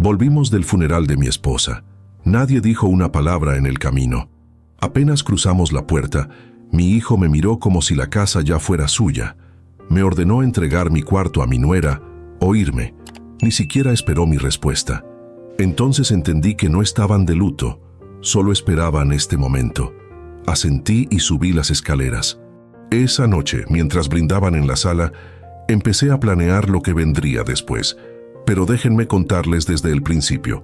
Volvimos del funeral de mi esposa. Nadie dijo una palabra en el camino. Apenas cruzamos la puerta, mi hijo me miró como si la casa ya fuera suya. Me ordenó entregar mi cuarto a mi nuera o irme. Ni siquiera esperó mi respuesta. Entonces entendí que no estaban de luto, solo esperaban este momento. Asentí y subí las escaleras. Esa noche, mientras brindaban en la sala, empecé a planear lo que vendría después. Pero déjenme contarles desde el principio.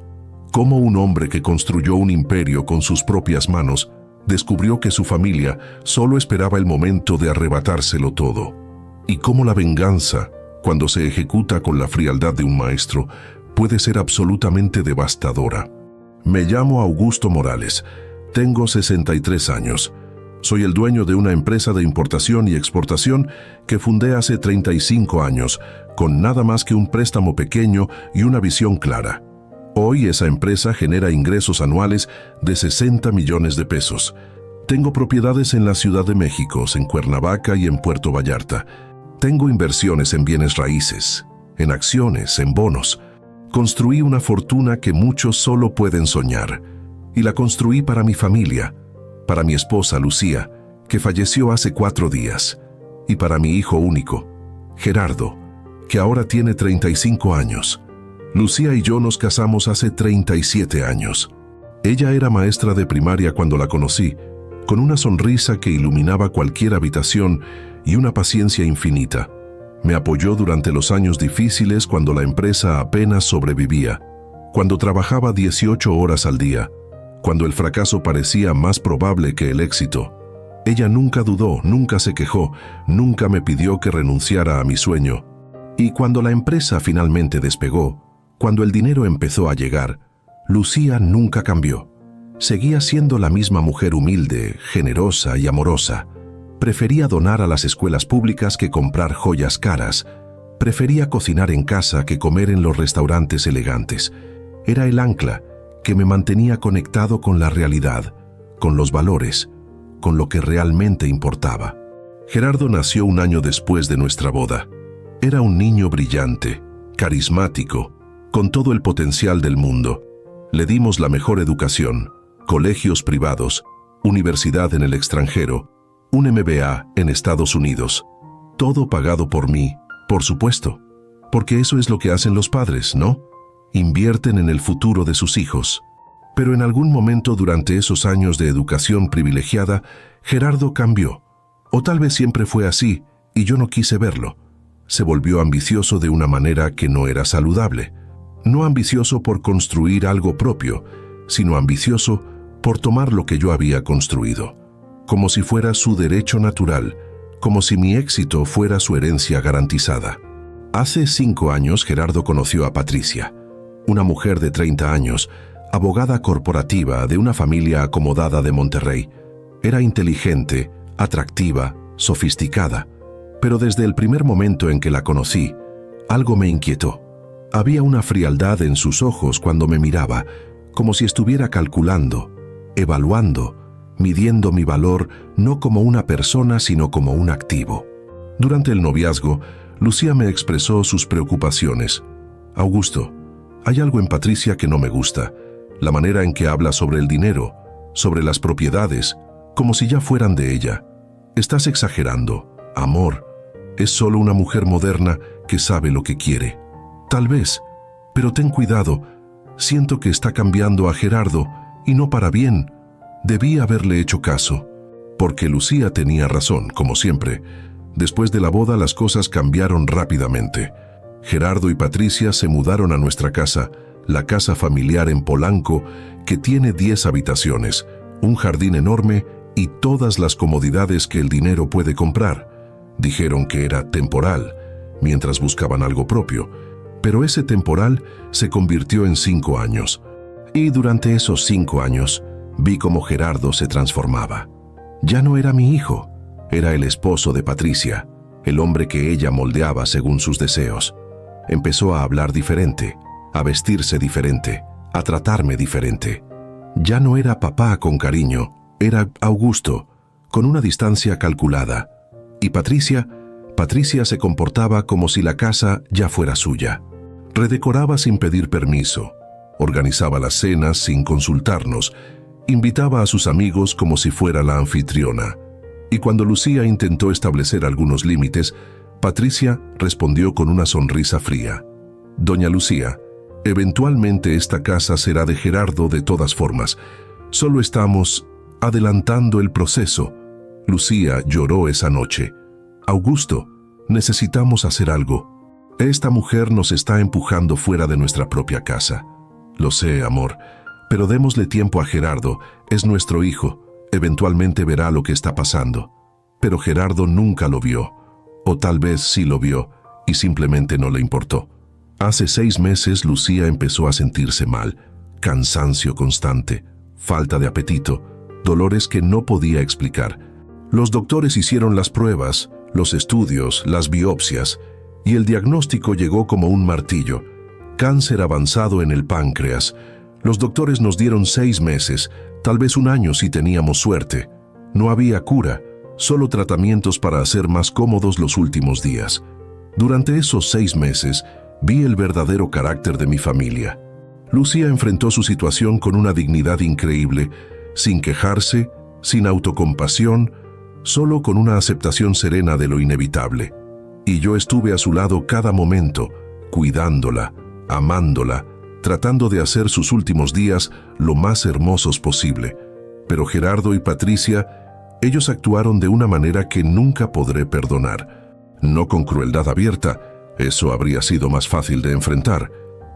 Cómo un hombre que construyó un imperio con sus propias manos descubrió que su familia solo esperaba el momento de arrebatárselo todo. Y cómo la venganza, cuando se ejecuta con la frialdad de un maestro, puede ser absolutamente devastadora. Me llamo Augusto Morales. Tengo 63 años. Soy el dueño de una empresa de importación y exportación que fundé hace 35 años, con nada más que un préstamo pequeño y una visión clara. Hoy esa empresa genera ingresos anuales de 60 millones de pesos. Tengo propiedades en la Ciudad de México, en Cuernavaca y en Puerto Vallarta. Tengo inversiones en bienes raíces, en acciones, en bonos. Construí una fortuna que muchos solo pueden soñar. Y la construí para mi familia, para mi esposa Lucía, que falleció hace 4 días, y para mi hijo único, Gerardo, que ahora tiene 35 años. Lucía y yo nos casamos hace 37 años. Ella era maestra de primaria cuando la conocí, con una sonrisa que iluminaba cualquier habitación y una paciencia infinita. Me apoyó durante los años difíciles cuando la empresa apenas sobrevivía, cuando trabajaba 18 horas al día, cuando el fracaso parecía más probable que el éxito. Ella nunca dudó, nunca se quejó, nunca me pidió que renunciara a mi sueño. Y cuando la empresa finalmente despegó, cuando el dinero empezó a llegar, Lucía nunca cambió. Seguía siendo la misma mujer humilde, generosa y amorosa. Prefería donar a las escuelas públicas que comprar joyas caras. Prefería cocinar en casa que comer en los restaurantes elegantes. Era el ancla que me mantenía conectado con la realidad, con los valores, con lo que realmente importaba. Gerardo nació un año después de nuestra boda. Era un niño brillante, carismático, con todo el potencial del mundo. Le dimos la mejor educación, colegios privados, universidad en el extranjero, un MBA en Estados Unidos. Todo pagado por mí, por supuesto, porque eso es lo que hacen los padres, ¿no? Invierten en el futuro de sus hijos. Pero en algún momento durante esos años de educación privilegiada, Gerardo cambió. O tal vez siempre fue así, y yo no quise verlo. Se volvió ambicioso de una manera que no era saludable. No ambicioso por construir algo propio, sino ambicioso por tomar lo que yo había construido, como si fuera su derecho natural, como si mi éxito fuera su herencia garantizada. Hace 5 años Gerardo conoció a Patricia, una mujer de 30 años, abogada corporativa de una familia acomodada de Monterrey. Era inteligente, atractiva, sofisticada, pero desde el primer momento en que la conocí, algo me inquietó. Había una frialdad en sus ojos cuando me miraba, como si estuviera calculando, evaluando, midiendo mi valor no como una persona sino como un activo. Durante el noviazgo, Lucía me expresó sus preocupaciones. Augusto, hay algo en Patricia que no me gusta, la manera en que habla sobre el dinero, sobre las propiedades, como si ya fueran de ella. Estás exagerando, amor. Es solo una mujer moderna que sabe lo que quiere. Tal vez, pero ten cuidado. Siento que está cambiando a Gerardo, y no para bien. Debí haberle hecho caso. Porque Lucía tenía razón, como siempre. Después de la boda las cosas cambiaron rápidamente. Gerardo y Patricia se mudaron a nuestra casa, la casa familiar en Polanco, que tiene 10 habitaciones, un jardín enorme y todas las comodidades que el dinero puede comprar. Dijeron que era temporal, mientras buscaban algo propio, pero ese temporal se convirtió en 5 años. Y durante esos 5 años, vi cómo Gerardo se transformaba. Ya no era mi hijo, era el esposo de Patricia, el hombre que ella moldeaba según sus deseos. Empezó a hablar diferente, a vestirse diferente, a tratarme diferente. Ya no era papá con cariño, era Augusto, con una distancia calculada. Y Patricia se comportaba como si la casa ya fuera suya. Redecoraba sin pedir permiso, organizaba las cenas sin consultarnos, invitaba a sus amigos como si fuera la anfitriona. Y cuando Lucía intentó establecer algunos límites, Patricia respondió con una sonrisa fría. «Doña Lucía, eventualmente esta casa será de Gerardo de todas formas. Solo estamos adelantando el proceso». Lucía lloró esa noche. «Augusto, necesitamos hacer algo. Esta mujer nos está empujando fuera de nuestra propia casa». «Lo sé, amor, pero démosle tiempo a Gerardo. Es nuestro hijo. Eventualmente verá lo que está pasando». Pero Gerardo nunca lo vio. O tal vez sí lo vio y simplemente no le importó. Hace 6 meses Lucía empezó a sentirse mal. Cansancio constante, falta de apetito, dolores que no podía explicar. Los doctores hicieron las pruebas, los estudios, las biopsias, y el diagnóstico llegó como un martillo. Cáncer avanzado en el páncreas. Los doctores nos dieron 6 meses, tal vez 1 año si teníamos suerte. No había cura, solo tratamientos para hacer más cómodos los últimos días. Durante esos 6 meses, vi el verdadero carácter de mi familia. Lucía enfrentó su situación con una dignidad increíble, sin quejarse, sin autocompasión, solo con una aceptación serena de lo inevitable. Y yo estuve a su lado cada momento, cuidándola, amándola, tratando de hacer sus últimos días lo más hermosos posible. Pero Gerardo y Patricia, ellos actuaron de una manera que nunca podré perdonar. No con crueldad abierta, eso habría sido más fácil de enfrentar,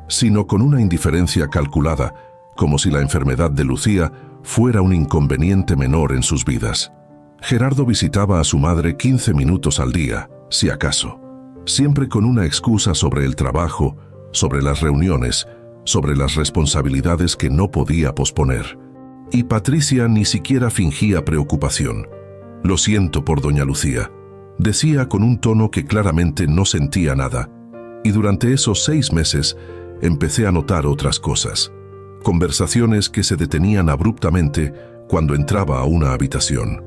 sino con una indiferencia calculada, como si la enfermedad de Lucía fuera un inconveniente menor en sus vidas. Gerardo visitaba a su madre 15 minutos al día, si acaso, siempre con una excusa sobre el trabajo, sobre las reuniones, sobre las responsabilidades que no podía posponer. Y Patricia ni siquiera fingía preocupación. «Lo siento por doña Lucía», decía con un tono que claramente no sentía nada. Y durante esos 6 meses empecé a notar otras cosas. Conversaciones que se detenían abruptamente cuando entraba a una habitación.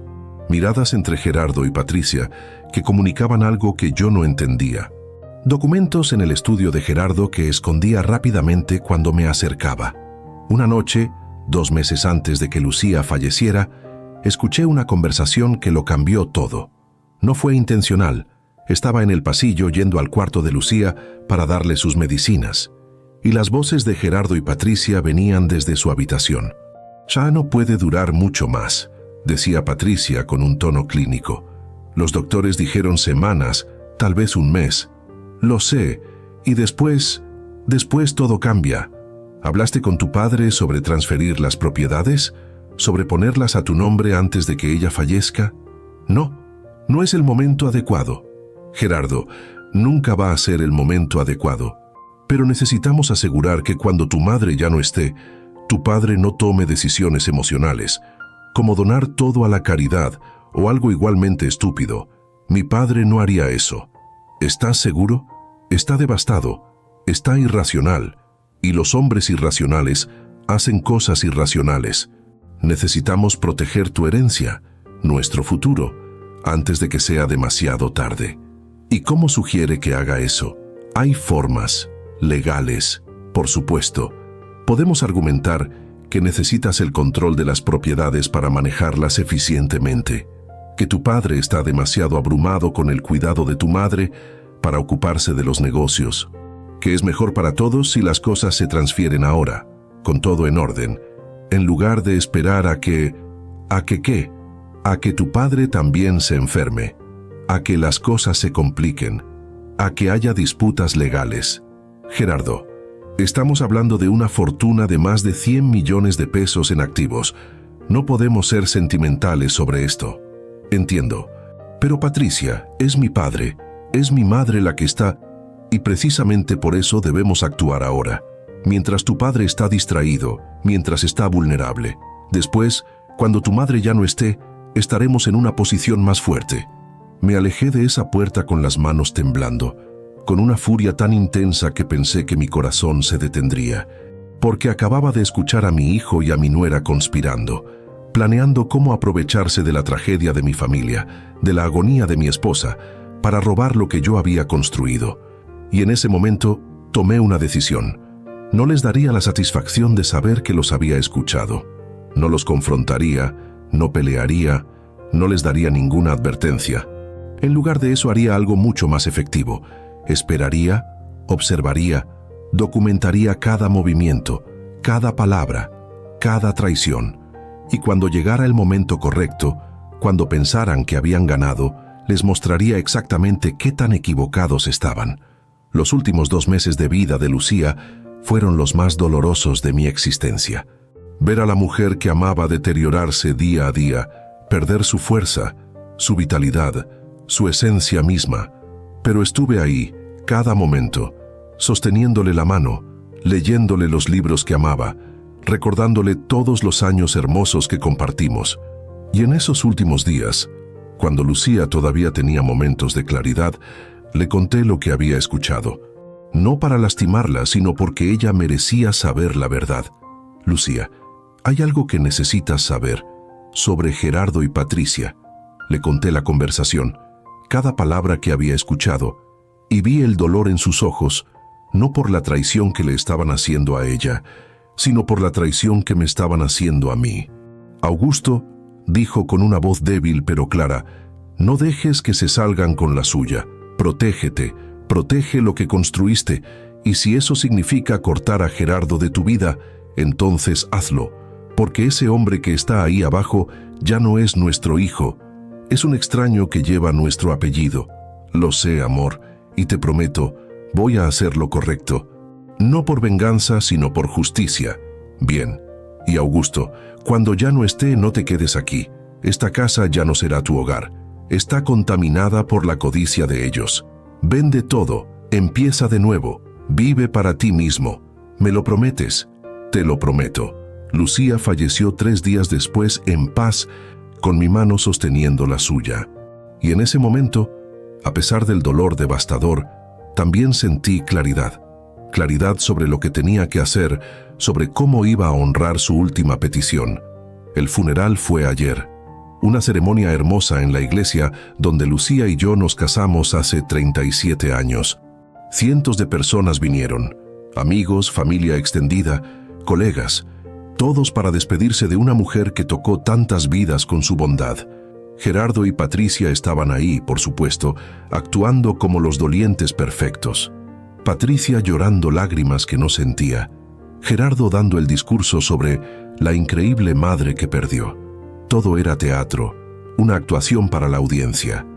Miradas entre Gerardo y Patricia que comunicaban algo que yo no entendía. Documentos en el estudio de Gerardo que escondía rápidamente cuando me acercaba. Una noche, 2 meses antes de que Lucía falleciera, escuché una conversación que lo cambió todo. No fue intencional. Estaba en el pasillo yendo al cuarto de Lucía para darle sus medicinas. Y las voces de Gerardo y Patricia venían desde su habitación. «Ya no puede durar mucho más», decía Patricia con un tono clínico. «Los doctores dijeron semanas, tal vez 1 mes. Lo sé, y después todo cambia. ¿Hablaste con tu padre sobre transferir las propiedades? ¿Sobre ponerlas a tu nombre antes de que ella fallezca? No, no es el momento adecuado. Gerardo, nunca va a ser el momento adecuado. Pero necesitamos asegurar que cuando tu madre ya no esté, tu padre no tome decisiones emocionales, como donar todo a la caridad o algo igualmente estúpido. Mi padre no haría eso. ¿Estás seguro? Está devastado, está irracional. Y los hombres irracionales hacen cosas irracionales. Necesitamos proteger tu herencia, nuestro futuro, antes de que sea demasiado tarde. ¿Y cómo sugiere que haga eso? Hay formas legales, por supuesto. Podemos argumentar que necesitas el control de las propiedades para manejarlas eficientemente, que tu padre está demasiado abrumado con el cuidado de tu madre para ocuparse de los negocios, que es mejor para todos si las cosas se transfieren ahora, con todo en orden, en lugar de esperar a que tu padre también se enferme, a que las cosas se compliquen, a que haya disputas legales. Gerardo, estamos hablando de una fortuna de más de 100 millones de pesos en activos. No podemos ser sentimentales sobre esto. Entiendo. Pero Patricia, es mi padre, es mi madre la que está... Y precisamente por eso debemos actuar ahora, mientras tu padre está distraído, mientras está vulnerable. Después, cuando tu madre ya no esté, estaremos en una posición más fuerte. Me alejé de esa puerta con las manos temblando, con una furia tan intensa que pensé que mi corazón se detendría, porque acababa de escuchar a mi hijo y a mi nuera conspirando, planeando cómo aprovecharse de la tragedia de mi familia, de la agonía de mi esposa, para robar lo que yo había construido. Y en ese momento tomé una decisión. No les daría la satisfacción de saber que los había escuchado. No los confrontaría, no pelearía, no les daría ninguna advertencia. En lugar de eso haría algo mucho más efectivo. Esperaría, observaría, documentaría cada movimiento, cada palabra, cada traición. Y cuando llegara el momento correcto, cuando pensaran que habían ganado, les mostraría exactamente qué tan equivocados estaban. Los últimos 2 meses de vida de Lucía fueron los más dolorosos de mi existencia. Ver a la mujer que amaba deteriorarse día a día, perder su fuerza, su vitalidad, su esencia misma. Pero estuve ahí, cada momento, sosteniéndole la mano, leyéndole los libros que amaba, recordándole todos los años hermosos que compartimos. Y en esos últimos días, cuando Lucía todavía tenía momentos de claridad, le conté lo que había escuchado. No para lastimarla, sino porque ella merecía saber la verdad. Lucía, hay algo que necesitas saber sobre Gerardo y Patricia. Le conté la conversación, cada palabra que había escuchado, y vi el dolor en sus ojos, no por la traición que le estaban haciendo a ella, sino por la traición que me estaban haciendo a mí. Augusto dijo con una voz débil pero clara: no dejes que se salgan con la suya. Protégete, protege lo que construiste, y si eso significa cortar a Gerardo de tu vida, entonces hazlo, porque ese hombre que está ahí abajo ya no es nuestro hijo, es un extraño que lleva nuestro apellido. Lo sé, amor, y te prometo, voy a hacer lo correcto, no por venganza, sino por justicia. Bien. Y Augusto, cuando ya no esté, no te quedes aquí. Esta casa ya no será tu hogar. Está contaminada por la codicia de ellos. Vende todo, empieza de nuevo, vive para ti mismo. ¿Me lo prometes? Te lo prometo. Lucía falleció 3 días después en paz, con mi mano sosteniendo la suya. Y en ese momento, a pesar del dolor devastador, también sentí claridad. Claridad sobre lo que tenía que hacer, sobre cómo iba a honrar su última petición. El funeral fue ayer. Una ceremonia hermosa en la iglesia donde Lucía y yo nos casamos hace 37 años. Cientos de personas vinieron, amigos, familia extendida, colegas, todos para despedirse de una mujer que tocó tantas vidas con su bondad. Gerardo y Patricia estaban ahí, por supuesto, actuando como los dolientes perfectos. Patricia llorando lágrimas que no sentía. Gerardo dando el discurso sobre la increíble madre que perdió. Todo era teatro, una actuación para la audiencia.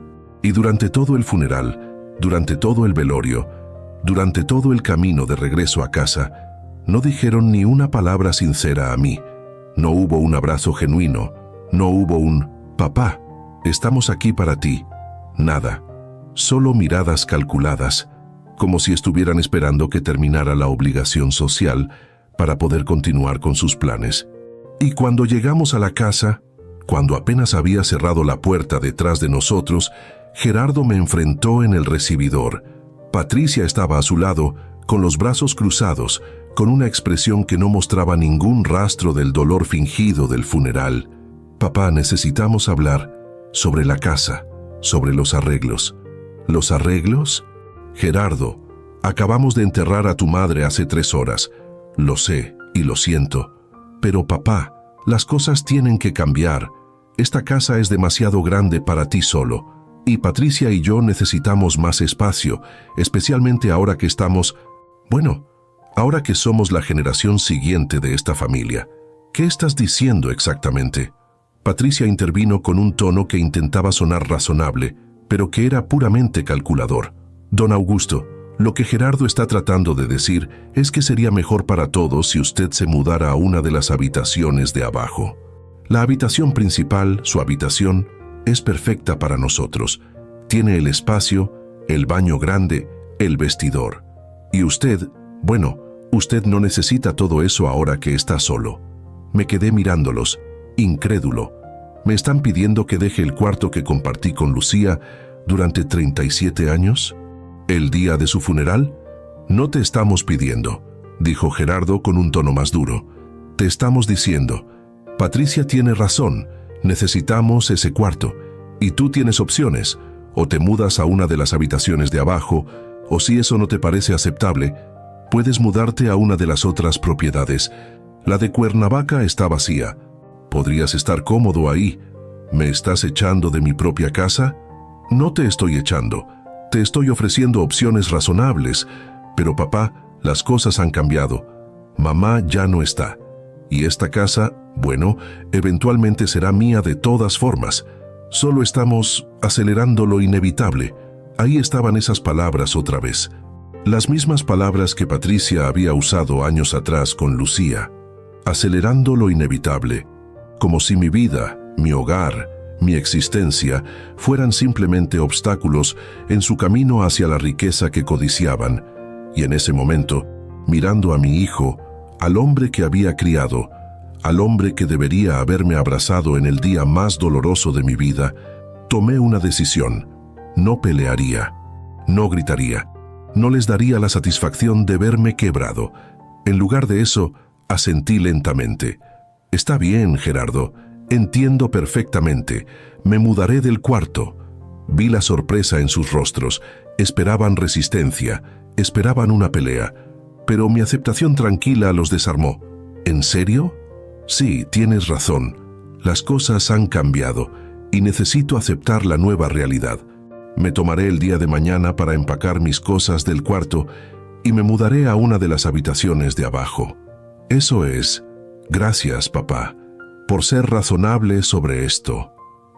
Y durante todo el funeral, durante todo el velorio, durante todo el camino de regreso a casa, no dijeron ni una palabra sincera a mí. No hubo un abrazo genuino, no hubo un «papá, estamos aquí para ti». Nada, solo miradas calculadas, como si estuvieran esperando que terminara la obligación social para poder continuar con sus planes. Y cuando llegamos a la casa, cuando apenas había cerrado la puerta detrás de nosotros, Gerardo me enfrentó en el recibidor. Patricia estaba a su lado, con los brazos cruzados, con una expresión que no mostraba ningún rastro del dolor fingido del funeral. «Papá, necesitamos hablar sobre la casa, sobre los arreglos». «¿Los arreglos?» «Gerardo, acabamos de enterrar a tu madre hace 3 horas. Lo sé y lo siento. Pero papá, las cosas tienen que cambiar. Esta casa es demasiado grande para ti solo. Y Patricia y yo necesitamos más espacio, especialmente ahora que estamos... Bueno, ahora que somos la generación siguiente de esta familia. ¿Qué estás diciendo exactamente?» Patricia intervino con un tono que intentaba sonar razonable, pero que era puramente calculador. «Don Augusto, lo que Gerardo está tratando de decir es que sería mejor para todos si usted se mudara a una de las habitaciones de abajo. La habitación principal, su habitación, es perfecta para nosotros. Tiene el espacio, el baño grande, el vestidor. Y usted, bueno, usted no necesita todo eso ahora que está solo». Me quedé mirándolos, incrédulo. ¿Me están pidiendo que deje el cuarto que compartí con Lucía durante 37 años? ¿El día de su funeral? No te estamos pidiendo, dijo Gerardo con un tono más duro. Te estamos diciendo, Patricia tiene razón, necesitamos ese cuarto, y tú tienes opciones, o te mudas a una de las habitaciones de abajo, o si eso no te parece aceptable, Puedes mudarte a una de las otras propiedades. La de Cuernavaca está vacía. Podrías estar cómodo ahí. ¿Me estás echando de mi propia casa? No te estoy echando. Te estoy ofreciendo opciones razonables. Pero papá, las cosas han cambiado. Mamá ya no está. Y esta casa, bueno, eventualmente será mía de todas formas. Solo estamos acelerando lo inevitable. Ahí estaban esas palabras otra vez. Las mismas palabras que Patricia había usado años atrás con Lucía. Acelerando lo inevitable. Como si mi vida, mi hogar, mi existencia fueran simplemente obstáculos en su camino hacia la riqueza que codiciaban. Y en ese momento, mirando a mi hijo, al hombre que había criado, al hombre que debería haberme abrazado en el día más doloroso de mi vida, tomé una decisión. No pelearía, no gritaría, no les daría la satisfacción de verme quebrado. En lugar de eso, asentí lentamente. Está bien, Gerardo, entiendo perfectamente. Me mudaré del cuarto. Vi la sorpresa en sus rostros. Esperaban resistencia, esperaban una pelea. Pero mi aceptación tranquila los desarmó. ¿En serio? Sí, tienes razón. Las cosas han cambiado y necesito aceptar la nueva realidad. Me tomaré el día de mañana para empacar mis cosas del cuarto y me mudaré a una de las habitaciones de abajo. Eso es. Gracias, papá, por ser razonable sobre esto.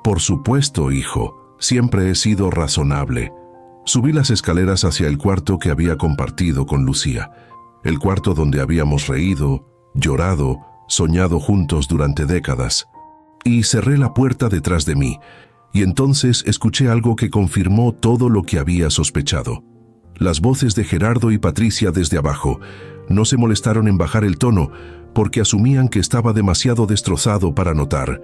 Por supuesto, hijo, siempre he sido razonable. Subí las escaleras hacia el cuarto que había compartido con Lucía, el cuarto donde habíamos reído, llorado, soñado juntos durante décadas. Y cerré la puerta detrás de mí, y entonces escuché algo que confirmó todo lo que había sospechado. Las voces de Gerardo y Patricia desde abajo no se molestaron en bajar el tono porque asumían que estaba demasiado destrozado para notar.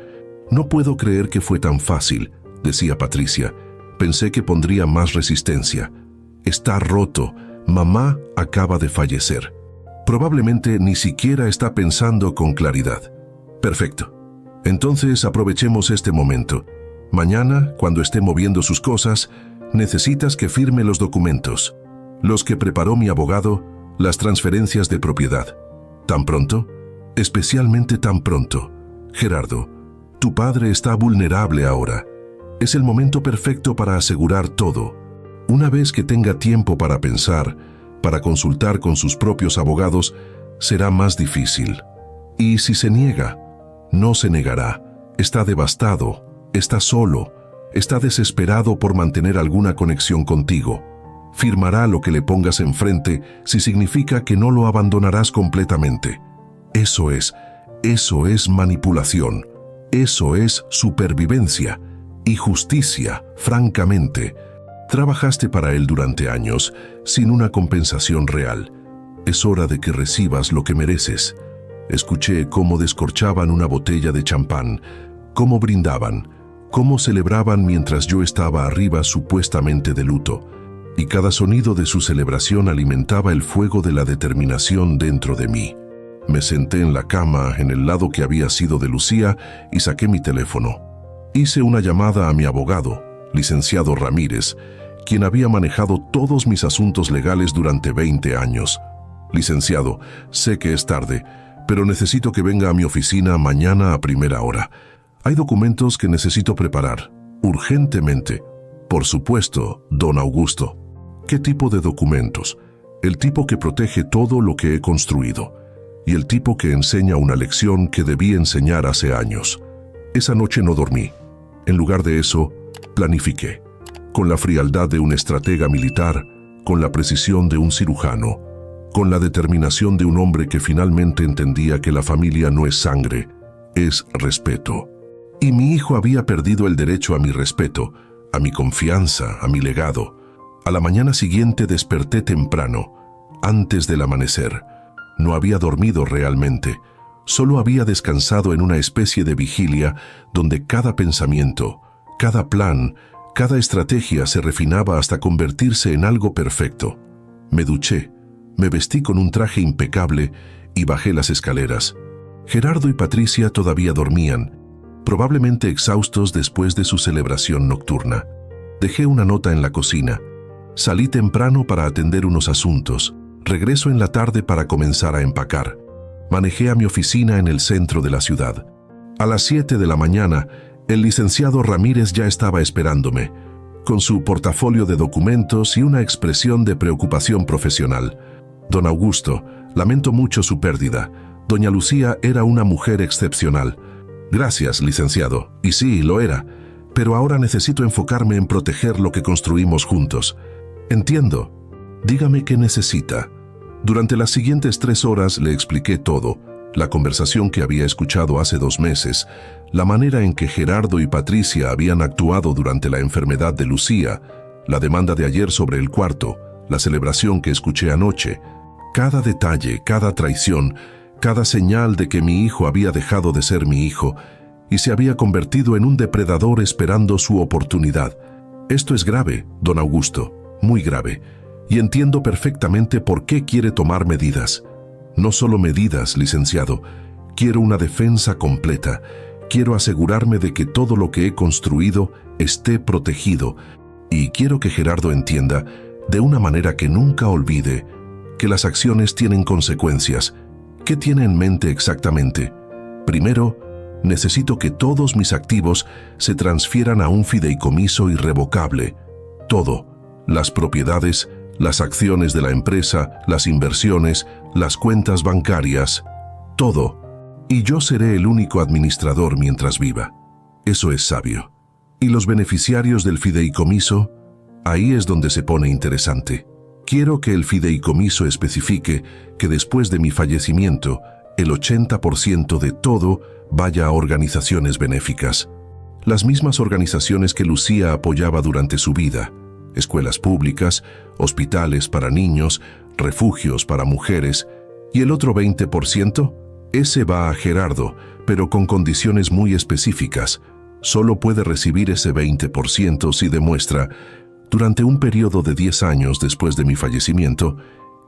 «No puedo creer que fue tan fácil», decía Patricia. «Pensé que pondría más resistencia. Está roto. Mamá acaba de fallecer. Probablemente ni siquiera está pensando con claridad». «Perfecto. Entonces aprovechemos este momento. Mañana, cuando esté moviendo sus cosas, necesitas que firme los documentos. Los que preparó mi abogado, las transferencias de propiedad. ¿Tan pronto? Especialmente tan pronto. Gerardo, tu padre está vulnerable ahora. Es el momento perfecto para asegurar todo. Una vez que tenga tiempo para pensar, para consultar con sus propios abogados, será más difícil. Y si se niega, no se negará. Está devastado, está solo, está desesperado por mantener alguna conexión contigo. Firmará lo que le pongas enfrente si significa que no lo abandonarás completamente. Eso es manipulación. Eso es supervivencia y justicia, francamente. Trabajaste para él durante años, sin una compensación real. Es hora de que recibas lo que mereces. Escuché cómo descorchaban una botella de champán, cómo brindaban, cómo celebraban mientras yo estaba arriba supuestamente de luto, y cada sonido de su celebración alimentaba el fuego de la determinación dentro de mí. Me senté en la cama, en el lado que había sido de Lucía, y saqué mi teléfono. Hice una llamada a mi abogado, licenciado Ramírez, quien había manejado todos mis asuntos legales durante 20 años. Licenciado, sé que es tarde, pero necesito que venga a mi oficina mañana a primera hora. Hay documentos que necesito preparar, urgentemente. Por supuesto, don Augusto. ¿Qué tipo de documentos? El tipo que protege todo lo que he construido. Y el tipo que enseña una lección que debí enseñar hace años. Esa noche no dormí. En lugar de eso, planifiqué. Con la frialdad de un estratega militar, con la precisión de un cirujano, con la determinación de un hombre que finalmente entendía que la familia no es sangre, es respeto. Y mi hijo había perdido el derecho a mi respeto, a mi confianza, a mi legado. A la mañana siguiente desperté temprano, antes del amanecer. No había dormido realmente, solo había descansado en una especie de vigilia donde cada pensamiento, cada plan, cada estrategia se refinaba hasta convertirse en algo perfecto. Me duché, me vestí con un traje impecable y bajé las escaleras. Gerardo y Patricia todavía dormían, probablemente exhaustos después de su celebración nocturna. Dejé una nota en la cocina. Salí temprano para atender unos asuntos. Regreso en la tarde para comenzar a empacar. Manejé a mi oficina en el centro de la ciudad. A las 7 de la mañana, el licenciado Ramírez ya estaba esperándome, con su portafolio de documentos y una expresión de preocupación profesional. Don Augusto, lamento mucho su pérdida. Doña Lucía era una mujer excepcional. Gracias, licenciado. Y sí, lo era. Pero ahora necesito enfocarme en proteger lo que construimos juntos. Entiendo. Dígame qué necesita. Durante las siguientes 3 horas le expliqué todo. La conversación que había escuchado hace 2 meses, la manera en que Gerardo y Patricia habían actuado durante la enfermedad de Lucía, la demanda de ayer sobre el cuarto, la celebración que escuché anoche. Cada detalle, cada traición, cada señal de que mi hijo había dejado de ser mi hijo y se había convertido en un depredador esperando su oportunidad. Esto es grave, don Augusto, muy grave, y entiendo perfectamente por qué quiere tomar medidas. No solo medidas, licenciado, quiero una defensa completa. Quiero asegurarme de que todo lo que he construido esté protegido y quiero que Gerardo entienda, de una manera que nunca olvide, que las acciones tienen consecuencias. ¿Qué tiene en mente exactamente? Primero, necesito que todos mis activos se transfieran a un fideicomiso irrevocable. Todo, las propiedades, las acciones de la empresa, las inversiones, las cuentas bancarias, todo. Y yo seré el único administrador mientras viva. Eso es sabio. ¿Y los beneficiarios del fideicomiso? Ahí es donde se pone interesante. Quiero que el fideicomiso especifique que después de mi fallecimiento, el 80% de todo vaya a organizaciones benéficas. Las mismas organizaciones que Lucía apoyaba durante su vida. Escuelas públicas, hospitales para niños, refugios para mujeres. ¿Y el otro 20%? Ese va a Gerardo, pero con condiciones muy específicas. Solo puede recibir ese 20% si demuestra, durante un periodo de 10 años después de mi fallecimiento,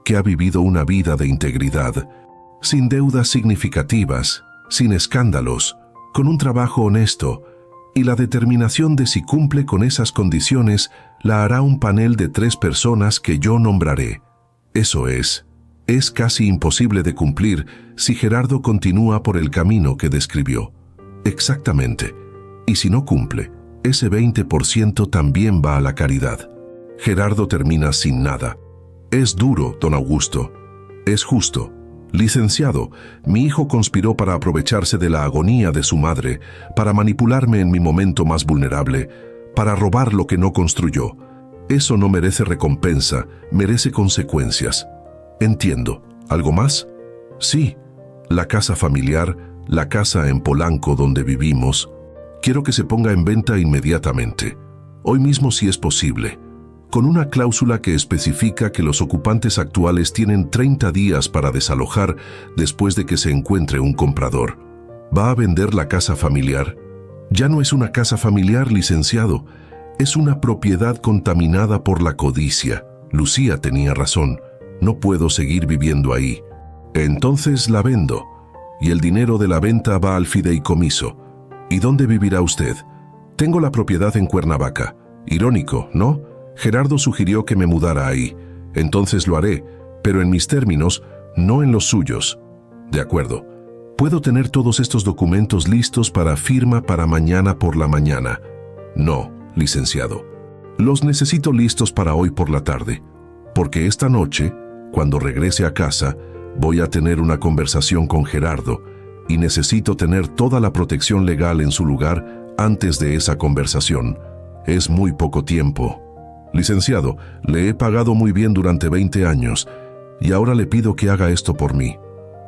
que ha vivido una vida de integridad, sin deudas significativas, sin escándalos, con un trabajo honesto, y la determinación de si cumple con esas condiciones la hará un panel de 3 personas que yo nombraré. Eso es casi imposible de cumplir si Gerardo continúa por el camino que describió. Exactamente. Y si no cumple, ese 20% también va a la caridad. Gerardo termina sin nada. Es duro, don Augusto. Es justo. Licenciado, mi hijo conspiró para aprovecharse de la agonía de su madre, para manipularme en mi momento más vulnerable, para robar lo que no construyó. Eso no merece recompensa, merece consecuencias. Entiendo. ¿Algo más? Sí. La casa familiar, la casa en Polanco donde vivimos. Quiero que se ponga en venta inmediatamente. Hoy mismo si es posible. Con una cláusula que especifica que los ocupantes actuales tienen 30 días para desalojar después de que se encuentre un comprador. ¿Va a vender la casa familiar? Ya no es una casa familiar, licenciado. Es una propiedad contaminada por la codicia. Lucía tenía razón. No puedo seguir viviendo ahí. Entonces la vendo. Y el dinero de la venta va al fideicomiso. ¿Y dónde vivirá usted? Tengo la propiedad en Cuernavaca. Irónico, ¿no? Gerardo sugirió que me mudara ahí. Entonces lo haré, pero en mis términos, no en los suyos. De acuerdo. ¿Puedo tener todos estos documentos listos para firma para mañana por la mañana? No, licenciado. Los necesito listos para hoy por la tarde. Porque esta noche, cuando regrese a casa, voy a tener una conversación con Gerardo y necesito tener toda la protección legal en su lugar antes de esa conversación. Es muy poco tiempo. Licenciado, le he pagado muy bien durante 20 años y ahora le pido que haga esto por mí.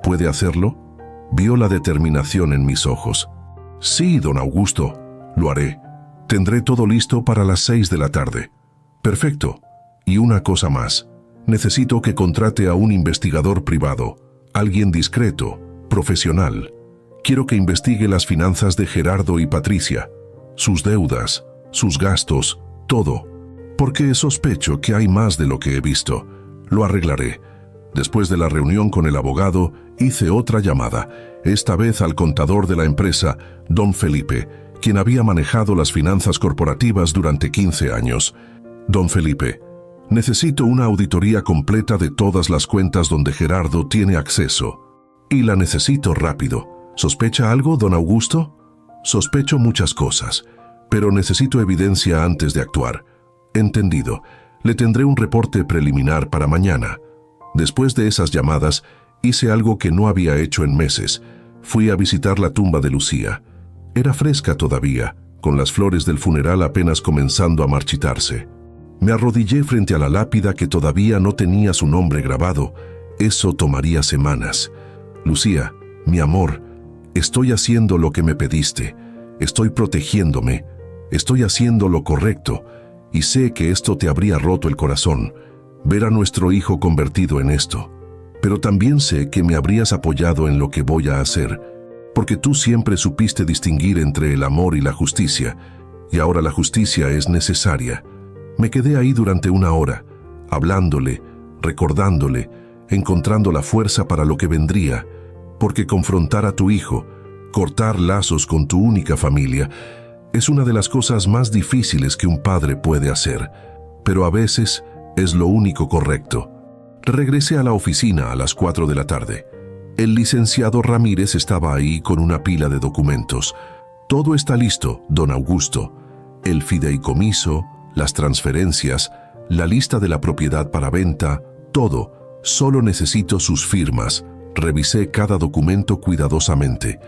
¿Puede hacerlo? Vio la determinación en mis ojos. Sí, don Augusto, lo haré. Tendré todo listo para las 6 de la tarde. Perfecto. Y una cosa más. Necesito que contrate a un investigador privado, alguien discreto, profesional. Quiero que investigue las finanzas de Gerardo y Patricia, sus deudas, sus gastos, todo. Porque sospecho que hay más de lo que he visto. Lo arreglaré. Después de la reunión con el abogado, hice otra llamada, esta vez al contador de la empresa, don Felipe, quien había manejado las finanzas corporativas durante 15 años. Don Felipe, Necesito una auditoría completa de todas las cuentas donde Gerardo tiene acceso. Y la necesito rápido. ¿Sospecha algo, don Augusto? Sospecho muchas cosas, pero necesito evidencia antes de actuar. Entendido. Le tendré un reporte preliminar para mañana. Después de esas llamadas, hice algo que no había hecho en meses. Fui a visitar la tumba de Lucía. Era fresca todavía, con las flores del funeral apenas comenzando a marchitarse. Me arrodillé frente a la lápida que todavía no tenía su nombre grabado. Eso tomaría semanas. Lucía, mi amor, estoy haciendo lo que me pediste. Estoy protegiéndome. Estoy haciendo lo correcto. Y sé que esto te habría roto el corazón, ver a nuestro hijo convertido en esto. Pero también sé que me habrías apoyado en lo que voy a hacer, porque tú siempre supiste distinguir entre el amor y la justicia, y ahora la justicia es necesaria. Me quedé ahí durante 1 hora, hablándole, recordándole, encontrando la fuerza para lo que vendría, porque confrontar a tu hijo, cortar lazos con tu única familia, es una de las cosas más difíciles que un padre puede hacer, pero a veces es lo único correcto. Regresé a la oficina a las 4 de la tarde. El licenciado Ramírez estaba ahí con una pila de documentos. Todo está listo, don Augusto. El fideicomiso, las transferencias, la lista de la propiedad para venta, todo. Solo necesito sus firmas. Revisé cada documento cuidadosamente.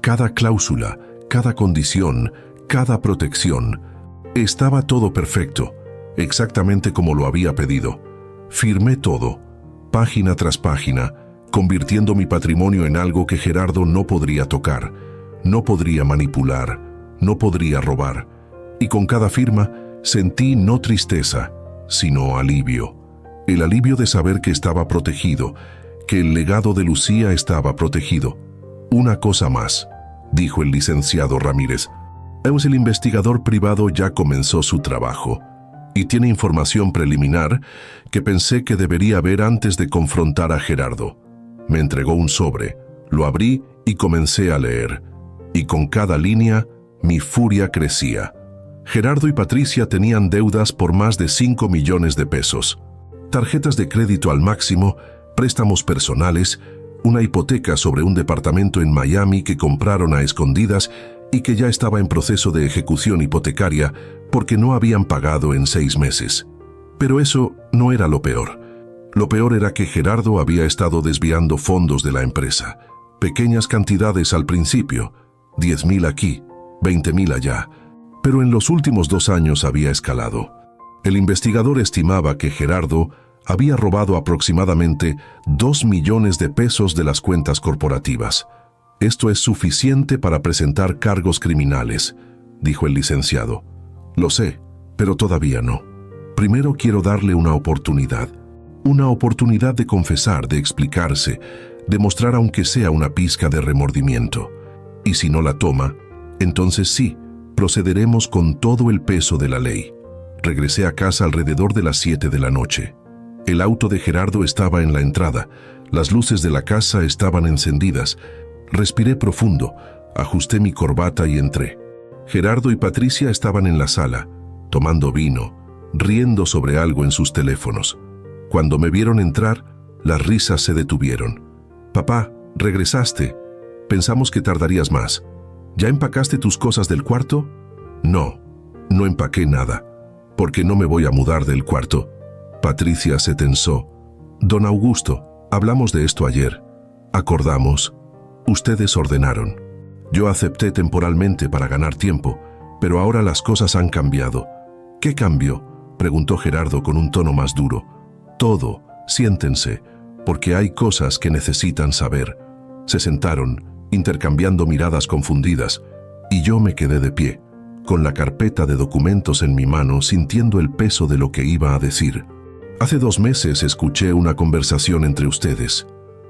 Cada cláusula, cada condición, cada protección. Estaba todo perfecto, exactamente como lo había pedido. Firmé todo, página tras página, convirtiendo mi patrimonio en algo que Gerardo no podría tocar, no podría manipular, no podría robar. Y con cada firma sentí no tristeza, sino alivio. El alivio de saber que estaba protegido, que el legado de Lucía estaba protegido. Una cosa más, dijo el licenciado Ramírez. El investigador privado ya comenzó su trabajo y tiene información preliminar que pensé que debería ver antes de confrontar a Gerardo. Me entregó un sobre, lo abrí y comencé a leer. Y con cada línea, mi furia crecía. Gerardo y Patricia tenían deudas por más de 5 millones de pesos. Tarjetas de crédito al máximo, préstamos personales, una hipoteca sobre un departamento en Miami que compraron a escondidas y que ya estaba en proceso de ejecución hipotecaria porque no habían pagado en 6 meses. Pero eso no era lo peor. Lo peor era que Gerardo había estado desviando fondos de la empresa. Pequeñas cantidades al principio, 10,000 aquí, 20,000 allá. Pero en los últimos 2 años había escalado. El investigador estimaba que Gerardo había robado aproximadamente 2 millones de pesos de las cuentas corporativas. Esto es suficiente para presentar cargos criminales, dijo el licenciado. Lo sé, pero todavía no. Primero quiero darle una oportunidad de confesar, de explicarse, de mostrar aunque sea una pizca de remordimiento. Y si no la toma, entonces sí, procederemos con todo el peso de la ley. Regresé a casa alrededor de las 7 de la noche. El auto de Gerardo estaba en la entrada, las luces de la casa estaban encendidas. Respiré profundo, ajusté mi corbata y entré. Gerardo y Patricia estaban en la sala, tomando vino, riendo sobre algo en sus teléfonos. Cuando me vieron entrar, las risas se detuvieron. «Papá, regresaste. Pensamos que tardarías más. ¿Ya empacaste tus cosas del cuarto?» «No, no empaqué nada, porque no me voy a mudar del cuarto». Patricia se tensó. «Don Augusto, hablamos de esto ayer. Acordamos. Ustedes ordenaron. Yo acepté temporalmente para ganar tiempo, pero ahora las cosas han cambiado». «¿Qué cambió?», preguntó Gerardo con un tono más duro. «Todo. Siéntense, porque hay cosas que necesitan saber». Se sentaron, intercambiando miradas confundidas, y yo me quedé de pie, con la carpeta de documentos en mi mano, sintiendo el peso de lo que iba a decir. Hace 2 meses escuché una conversación entre ustedes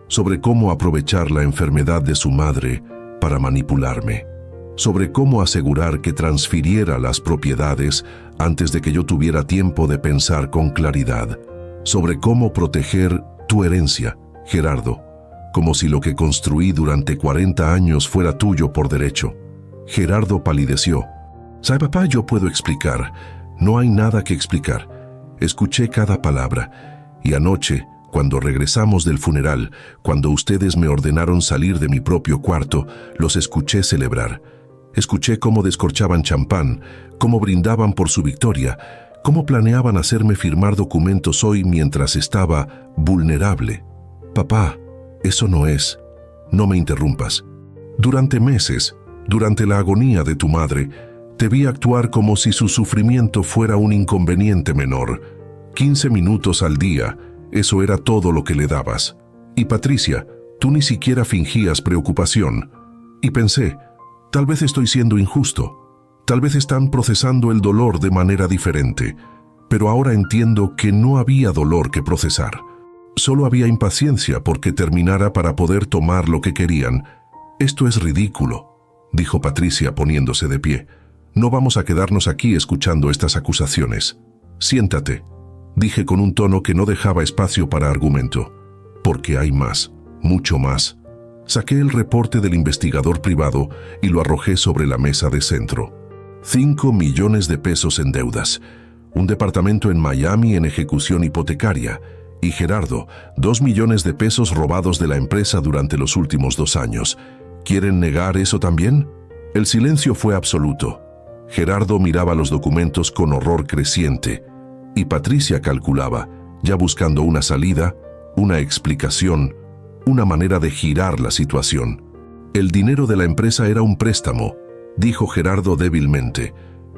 sobre cómo aprovechar la enfermedad de su madre para manipularme, sobre cómo asegurar que transfiriera las propiedades antes de que yo tuviera tiempo de pensar con claridad, sobre cómo proteger tu herencia, Gerardo, como si lo que construí durante 40 años fuera tuyo por derecho. Gerardo palideció. «¿Sabe, papá? Yo puedo explicar. No hay nada que explicar. Escuché cada palabra, y anoche, cuando regresamos del funeral, cuando ustedes me ordenaron salir de mi propio cuarto, los escuché celebrar. Escuché cómo descorchaban champán, cómo brindaban por su victoria, cómo planeaban hacerme firmar documentos hoy mientras estaba vulnerable. Papá, eso no es. No me interrumpas. Durante meses, durante la agonía de tu madre, te vi actuar como si su sufrimiento fuera un inconveniente menor. 15 minutos al día, eso era todo lo que le dabas. Y Patricia, tú ni siquiera fingías preocupación. Y pensé, tal vez estoy siendo injusto. Tal vez están procesando el dolor de manera diferente. Pero ahora entiendo que no había dolor que procesar. Solo había impaciencia porque terminara para poder tomar lo que querían. Esto es ridículo, dijo Patricia poniéndose de pie. No vamos a quedarnos aquí escuchando estas acusaciones. Siéntate, dije con un tono que no dejaba espacio para argumento. Porque hay más, mucho más. Saqué el reporte del investigador privado y lo arrojé sobre la mesa de centro. 5 millones de pesos en deudas, un departamento en Miami en ejecución hipotecaria, y Gerardo, 2 millones de pesos robados de la empresa durante los últimos 2 años. ¿Quieren negar eso también? El silencio fue absoluto. Gerardo miraba los documentos con horror creciente, y Patricia calculaba, ya buscando una salida, una explicación, una manera de girar la situación. El dinero de la empresa era un préstamo, dijo Gerardo débilmente.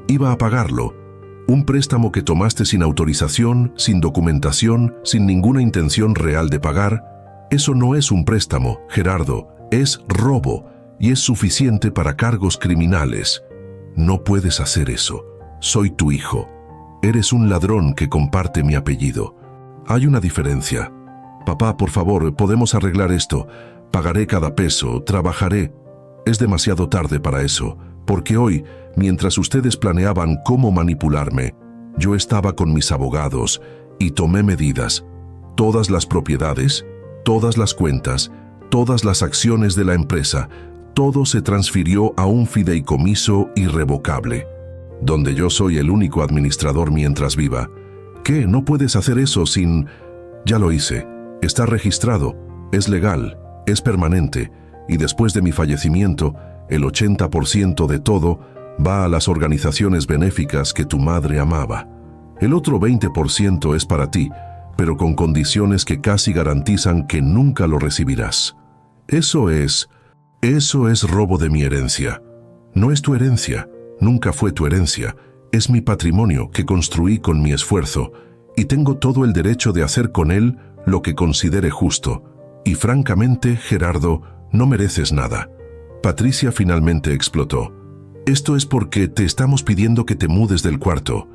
Iba a pagarlo. Un préstamo que tomaste sin autorización, sin documentación, sin ninguna intención real de pagar. Eso no es un préstamo, Gerardo, es robo, y es suficiente para cargos criminales. No puedes hacer eso. Soy tu hijo. Eres un ladrón que comparte mi apellido. Hay una diferencia. Papá, por favor, podemos arreglar esto. Pagaré cada peso, trabajaré. Es demasiado tarde para eso, porque hoy, mientras ustedes planeaban cómo manipularme, yo estaba con mis abogados y tomé medidas. Todas las propiedades, todas las cuentas, todas las acciones de la empresa, todo se transfirió a un fideicomiso irrevocable, donde yo soy el único administrador mientras viva. ¿Qué? ¿No puedes hacer eso sin...? Ya lo hice. Está registrado, es legal, es permanente, y después de mi fallecimiento, el 80% de todo va a las organizaciones benéficas que tu madre amaba. El otro 20% es para ti, pero con condiciones que casi garantizan que nunca lo recibirás. Eso es robo de mi herencia. No es tu herencia, nunca fue tu herencia, es mi patrimonio que construí con mi esfuerzo, y tengo todo el derecho de hacer con él lo que considere justo. Y francamente, Gerardo, no mereces nada. Patricia finalmente explotó. Esto es porque te estamos pidiendo que te mudes del cuarto.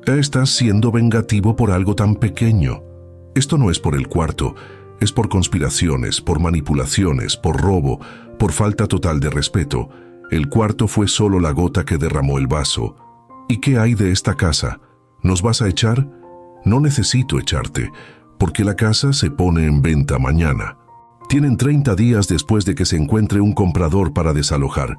Estás siendo vengativo por algo tan pequeño. Esto no es por el cuarto, es por conspiraciones, por manipulaciones, por robo, por falta total de respeto. El cuarto fue solo la gota que derramó el vaso. ¿Y qué hay de esta casa? ¿Nos vas a echar? No necesito echarte, porque la casa se pone en venta mañana. Tienen 30 días después de que se encuentre un comprador para desalojar.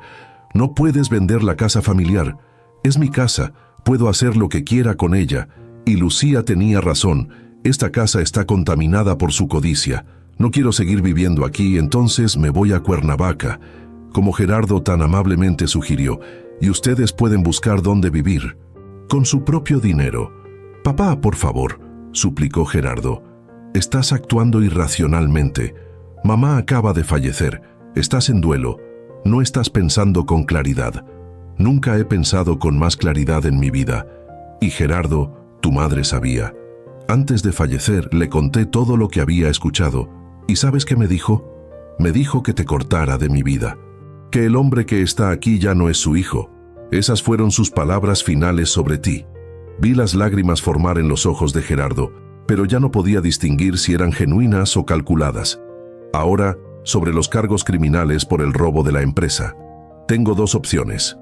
No puedes vender la casa familiar. Es mi casa, puedo hacer lo que quiera con ella. Y Lucía tenía razón, esta casa está contaminada por su codicia. No quiero seguir viviendo aquí, entonces me voy a Cuernavaca, como Gerardo tan amablemente sugirió, y ustedes pueden buscar dónde vivir. Con su propio dinero. Papá, por favor, suplicó Gerardo. Estás actuando irracionalmente. Mamá acaba de fallecer. Estás en duelo. No estás pensando con claridad. Nunca he pensado con más claridad en mi vida. Y Gerardo, tu madre sabía. Antes de fallecer, le conté todo lo que había escuchado. ¿Y sabes qué me dijo? Me dijo que te cortara de mi vida. Que el hombre que está aquí ya no es su hijo. Esas fueron sus palabras finales sobre ti. Vi las lágrimas formar en los ojos de Gerardo, pero ya no podía distinguir si eran genuinas o calculadas. Ahora, sobre los cargos criminales por el robo de la empresa. Tengo 2 opciones.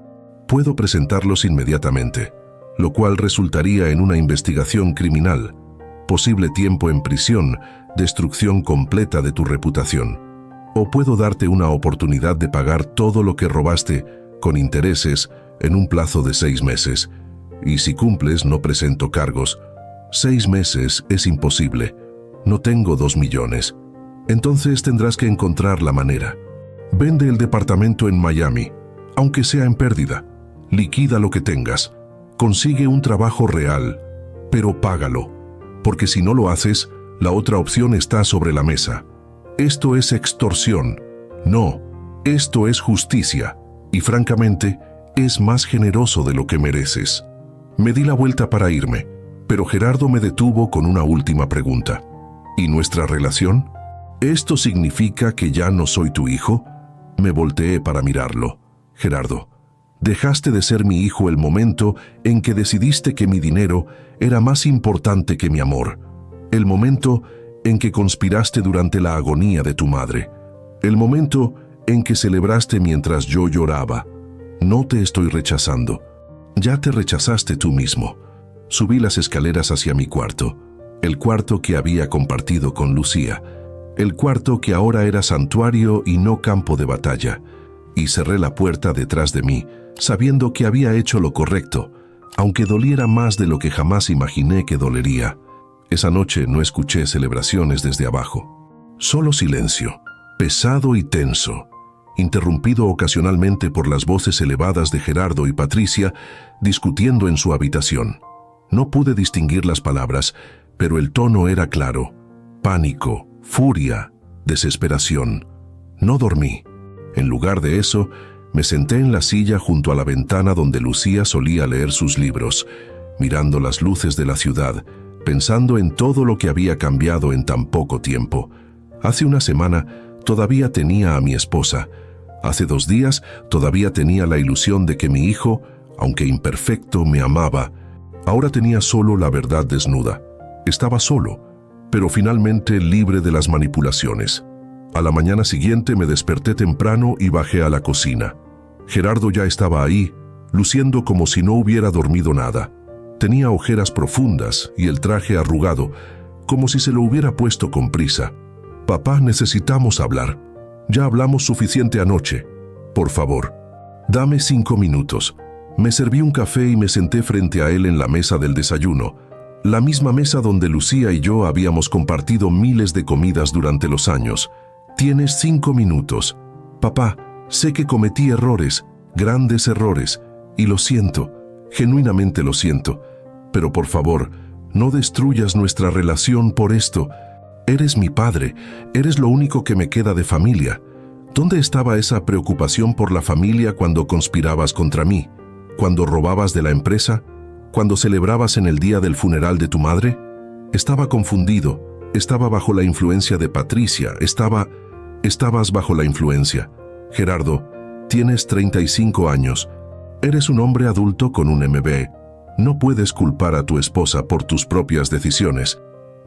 Puedo presentarlos inmediatamente, lo cual resultaría en una investigación criminal, posible tiempo en prisión, destrucción completa de tu reputación. O puedo darte una oportunidad de pagar todo lo que robaste con intereses en un plazo de 6 meses. Y si cumples, no presento cargos. 6 meses es imposible. No tengo 2 millones. Entonces tendrás que encontrar la manera. Vende el departamento en Miami, aunque sea en pérdida. Liquida lo que tengas. Consigue un trabajo real, pero págalo. Porque si no lo haces, la otra opción está sobre la mesa. Esto es extorsión. No, esto es justicia. Y francamente, es más generoso de lo que mereces. Me di la vuelta para irme, pero Gerardo me detuvo con una última pregunta. ¿Y nuestra relación? ¿Esto significa que ya no soy tu hijo? Me volteé para mirarlo. Gerardo, dejaste de ser mi hijo el momento en que decidiste que mi dinero era más importante que mi amor. El momento en que conspiraste durante la agonía de tu madre. El momento en que celebraste mientras yo lloraba. No te estoy rechazando. Ya te rechazaste tú mismo. Subí las escaleras hacia mi cuarto, el cuarto que había compartido con Lucía, el cuarto que ahora era santuario y no campo de batalla, y cerré la puerta detrás de mí, sabiendo que había hecho lo correcto, aunque doliera más de lo que jamás imaginé que dolería. Esa noche no escuché celebraciones desde abajo. Solo silencio, pesado y tenso, interrumpido ocasionalmente por las voces elevadas de Gerardo y Patricia discutiendo en su habitación. No pude distinguir las palabras, pero el tono era claro. Pánico, furia, desesperación. No dormí. En lugar de eso, me senté en la silla junto a la ventana donde Lucía solía leer sus libros, mirando las luces de la ciudad, pensando en todo lo que había cambiado en tan poco tiempo. Hace una semana todavía tenía a mi esposa. Hace 2 días todavía tenía la ilusión de que mi hijo, aunque imperfecto, me amaba. Ahora tenía solo la verdad desnuda. Estaba solo, pero finalmente libre de las manipulaciones. A la mañana siguiente me desperté temprano y bajé a la cocina. Gerardo ya estaba ahí, luciendo como si no hubiera dormido nada. Tenía ojeras profundas y el traje arrugado, como si se lo hubiera puesto con prisa. Papá, necesitamos hablar. Ya hablamos suficiente anoche. Por favor, dame 5 minutos. Me serví un café y me senté frente a él en la mesa del desayuno, la misma mesa donde Lucía y yo habíamos compartido miles de comidas durante los años. Tienes 5 minutos. Papá, sé que cometí errores, grandes errores, y lo siento, genuinamente lo siento. Pero por favor, no destruyas nuestra relación por esto. Eres mi padre, eres lo único que me queda de familia. ¿Dónde estaba esa preocupación por la familia cuando conspirabas contra mí? ¿Cuando robabas de la empresa? ¿Cuando celebrabas en el día del funeral de tu madre? Estaba confundido, estaba bajo la influencia de Patricia, estabas bajo la influencia. Gerardo, tienes 35 años, eres un hombre adulto con un MBA. No puedes culpar a tu esposa por tus propias decisiones.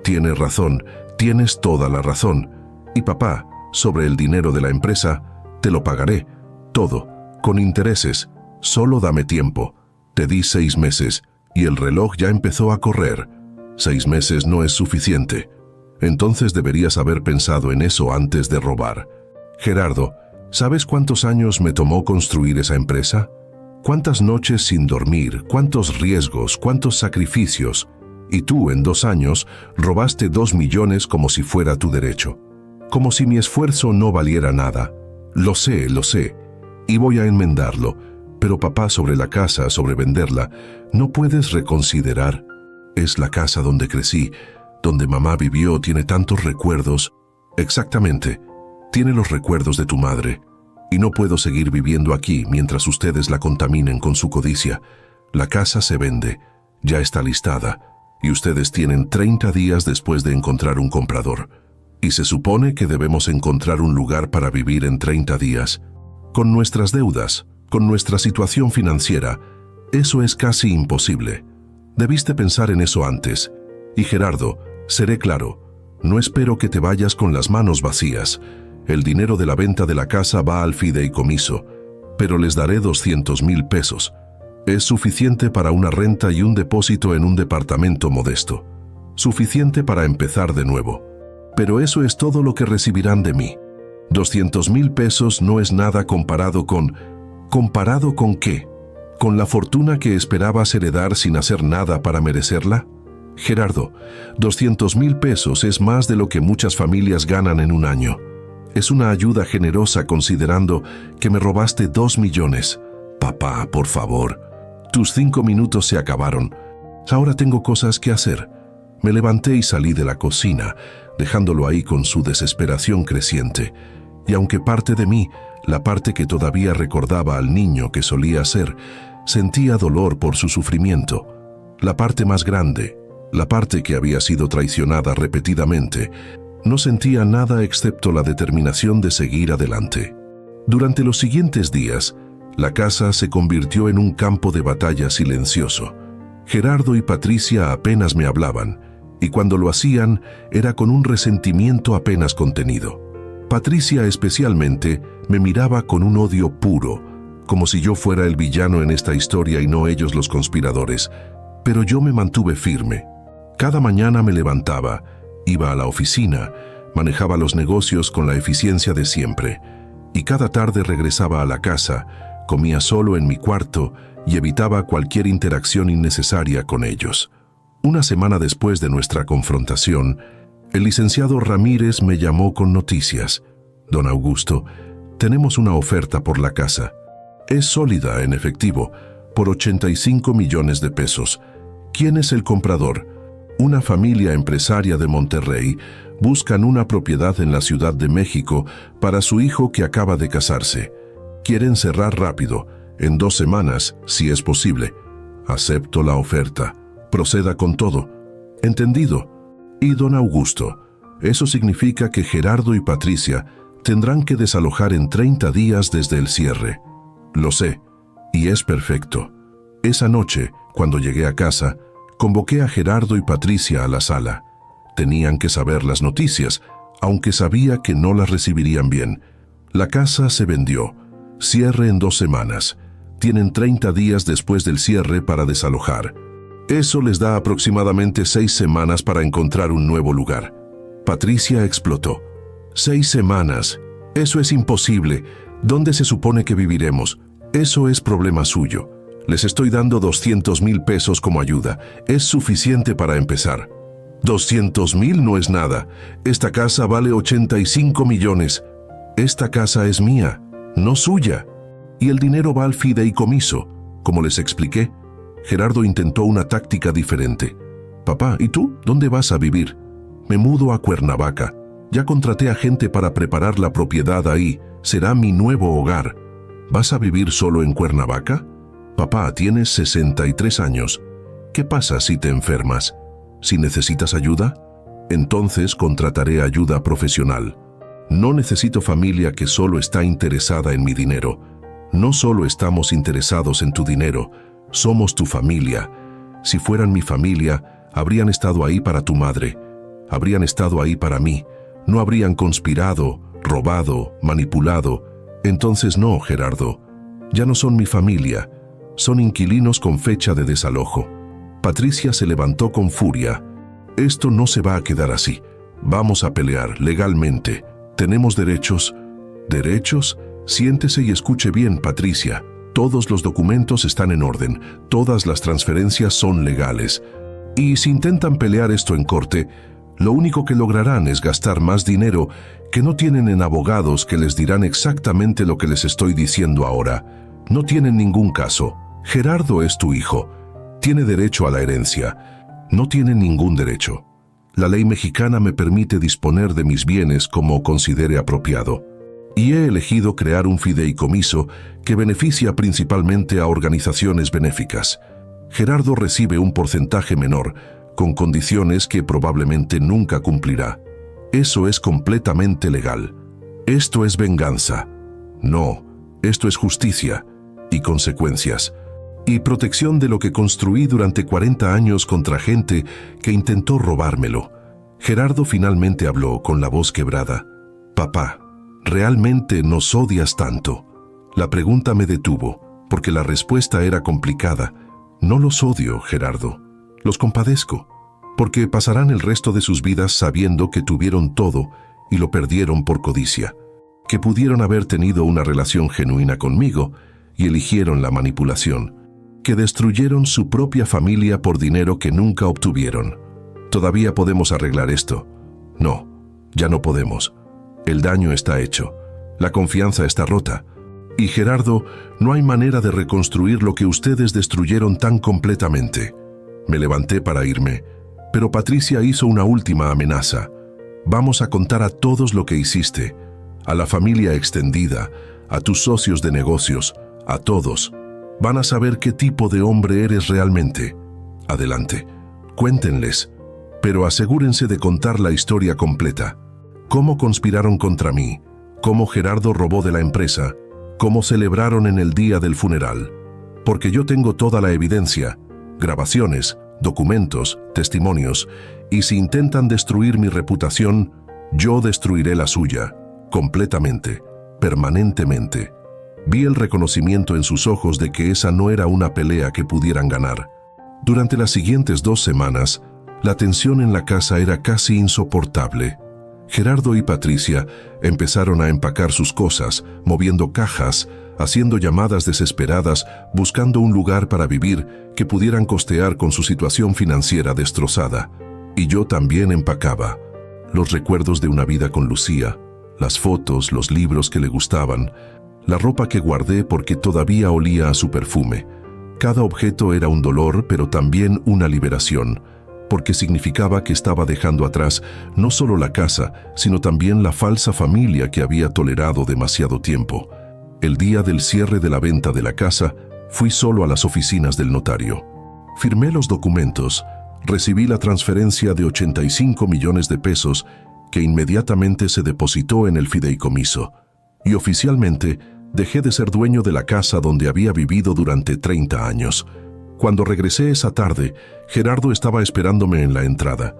Tienes razón, tienes toda la razón. Y papá, sobre el dinero de la empresa, te lo pagaré, todo, con intereses. Solo dame tiempo. Te di 6 meses y el reloj ya empezó a correr. 6 meses no es suficiente. Entonces deberías haber pensado en eso antes de robar. Gerardo, ¿sabes cuántos años me tomó construir esa empresa? ¿Cuántas noches sin dormir? ¿Cuántos riesgos? ¿Cuántos sacrificios? Y tú, en 2 años, robaste 2 millones como si fuera tu derecho. Como si mi esfuerzo no valiera nada. Lo sé, y voy a enmendarlo. Pero papá, sobre la casa, sobre venderla, ¿no puedes reconsiderar? Es la casa donde crecí, donde mamá vivió, tiene tantos recuerdos. Exactamente, tiene los recuerdos de tu madre. Y no puedo seguir viviendo aquí mientras ustedes la contaminen con su codicia. La casa se vende, ya está listada, y ustedes tienen 30 días después de encontrar un comprador. Y se supone que debemos encontrar un lugar para vivir en 30 días. Con nuestras deudas, con nuestra situación financiera, eso es casi imposible. Debiste pensar en eso antes. Y Gerardo, seré claro, no espero que te vayas con las manos vacías. El dinero de la venta de la casa va al fideicomiso, pero les daré 200,000 pesos. Es suficiente para una renta y un depósito en un departamento modesto. Suficiente para empezar de nuevo. Pero eso es todo lo que recibirán de mí. 200,000 pesos no es nada comparado con... ¿Comparado con qué? ¿Con la fortuna que esperabas heredar sin hacer nada para merecerla? Gerardo, 200,000 pesos es más de lo que muchas familias ganan en un año. Es una ayuda generosa considerando que me robaste 2 millones. Papá, por favor. Tus 5 minutos se acabaron. Ahora tengo cosas que hacer. Me levanté y salí de la cocina, dejándolo ahí con su desesperación creciente. Y aunque parte de mí, la parte que todavía recordaba al niño que solía ser, sentía dolor por su sufrimiento. La parte más grande, la parte que había sido traicionada repetidamente, no sentía nada excepto la determinación de seguir adelante. Durante los siguientes días, la casa se convirtió en un campo de batalla silencioso. Gerardo y Patricia apenas me hablaban, y cuando lo hacían era con un resentimiento apenas contenido. Patricia especialmente me miraba con un odio puro, como si yo fuera el villano en esta historia y no ellos los conspiradores, pero yo me mantuve firme. Cada mañana me levantaba, iba a la oficina, manejaba los negocios con la eficiencia de siempre, y cada tarde regresaba a la casa, comía solo en mi cuarto y evitaba cualquier interacción innecesaria con ellos. Una semana después de nuestra confrontación, el licenciado Ramírez me llamó con noticias. Don Augusto, tenemos una oferta por la casa. Es sólida en efectivo, por 85 millones de pesos. ¿Quién es el comprador? Una familia empresaria de Monterrey. Buscan una propiedad en la Ciudad de México para su hijo que acaba de casarse. Quieren cerrar rápido, en 2 semanas, si es posible. Acepto la oferta. Proceda con todo. Entendido. Y don Augusto, eso significa que Gerardo y Patricia tendrán que desalojar en 30 días desde el cierre. Lo sé, y es perfecto. Esa noche, cuando llegué a casa, convoqué a Gerardo y Patricia a la sala. Tenían que saber las noticias, aunque sabía que no las recibirían bien. La casa se vendió. Cierre en 2 semanas. Tienen 30 días después del cierre para desalojar. Eso les da aproximadamente 6 semanas para encontrar un nuevo lugar. Patricia explotó. 6 semanas. Eso es imposible. ¿Dónde se supone que viviremos? Eso es problema suyo. Les estoy dando 200,000 pesos como ayuda. Es suficiente para empezar. 200,000 no es nada. Esta casa vale 85 millones. Esta casa es mía, no suya. Y el dinero va al fideicomiso. Como les expliqué, Gerardo intentó una táctica diferente. Papá, ¿y tú? ¿Dónde vas a vivir? Me mudo a Cuernavaca. Ya contraté a gente para preparar la propiedad ahí. Será mi nuevo hogar. ¿Vas a vivir solo en Cuernavaca? Papá, tienes 63 años. ¿Qué pasa si te enfermas? ¿Si necesitas ayuda? Entonces contrataré ayuda profesional. No necesito familia que solo está interesada en mi dinero. No solo estamos interesados en tu dinero, somos tu familia. Si fueran mi familia, habrían estado ahí para tu madre. Habrían estado ahí para mí. No habrían conspirado, robado, manipulado. Entonces no, Gerardo. Ya no son mi familia. Son inquilinos con fecha de desalojo. Patricia se levantó con furia. Esto no se va a quedar así. Vamos a pelear legalmente. ¿Tenemos derechos? ¿Derechos? Siéntese y escuche bien, Patricia. Todos los documentos están en orden. Todas las transferencias son legales. Y si intentan pelear esto en corte, lo único que lograrán es gastar más dinero que no tienen en abogados que les dirán exactamente lo que les estoy diciendo ahora. No tienen ningún caso. Gerardo es tu hijo. Tiene derecho a la herencia. No tiene ningún derecho. La ley mexicana me permite disponer de mis bienes como considere apropiado. Y he elegido crear un fideicomiso que beneficia principalmente a organizaciones benéficas. Gerardo recibe un porcentaje menor, con condiciones que probablemente nunca cumplirá. Eso es completamente legal. Esto es venganza. No, esto es justicia y consecuencias. Y protección de lo que construí durante 40 años contra gente que intentó robármelo. Gerardo finalmente habló con la voz quebrada. Papá, ¿realmente nos odias tanto? La pregunta me detuvo, porque la respuesta era complicada. No los odio, Gerardo. Los compadezco, porque pasarán el resto de sus vidas sabiendo que tuvieron todo y lo perdieron por codicia, que pudieron haber tenido una relación genuina conmigo y eligieron la manipulación, que destruyeron su propia familia por dinero que nunca obtuvieron. Todavía podemos arreglar esto. No, ya no podemos. El daño está hecho. La confianza está rota. Y Gerardo, no hay manera de reconstruir lo que ustedes destruyeron tan completamente. Me levanté para irme, pero Patricia hizo una última amenaza. Vamos a contar a todos lo que hiciste, a la familia extendida, a tus socios de negocios, a todos. Van a saber qué tipo de hombre eres realmente. Adelante, cuéntenles, pero asegúrense de contar la historia completa. Cómo conspiraron contra mí, cómo Gerardo robó de la empresa, cómo celebraron en el día del funeral. Porque yo tengo toda la evidencia, grabaciones, documentos, testimonios, y si intentan destruir mi reputación, yo destruiré la suya, completamente, permanentemente. Vi el reconocimiento en sus ojos de que esa no era una pelea que pudieran ganar. Durante las siguientes 2 semanas, la tensión en la casa era casi insoportable. Gerardo y Patricia empezaron a empacar sus cosas, moviendo cajas, haciendo llamadas desesperadas, buscando un lugar para vivir que pudieran costear con su situación financiera destrozada. Y yo también empacaba. Los recuerdos de una vida con Lucía, las fotos, los libros que le gustaban, la ropa que guardé porque todavía olía a su perfume. Cada objeto era un dolor, pero también una liberación, porque significaba que estaba dejando atrás no solo la casa, sino también la falsa familia que había tolerado demasiado tiempo. El día del cierre de la venta de la casa, fui solo a las oficinas del notario. Firmé los documentos, recibí la transferencia de 85 millones de pesos que inmediatamente se depositó en el fideicomiso, y oficialmente dejé de ser dueño de la casa donde había vivido durante 30 años. Cuando regresé esa tarde, Gerardo estaba esperándome en la entrada.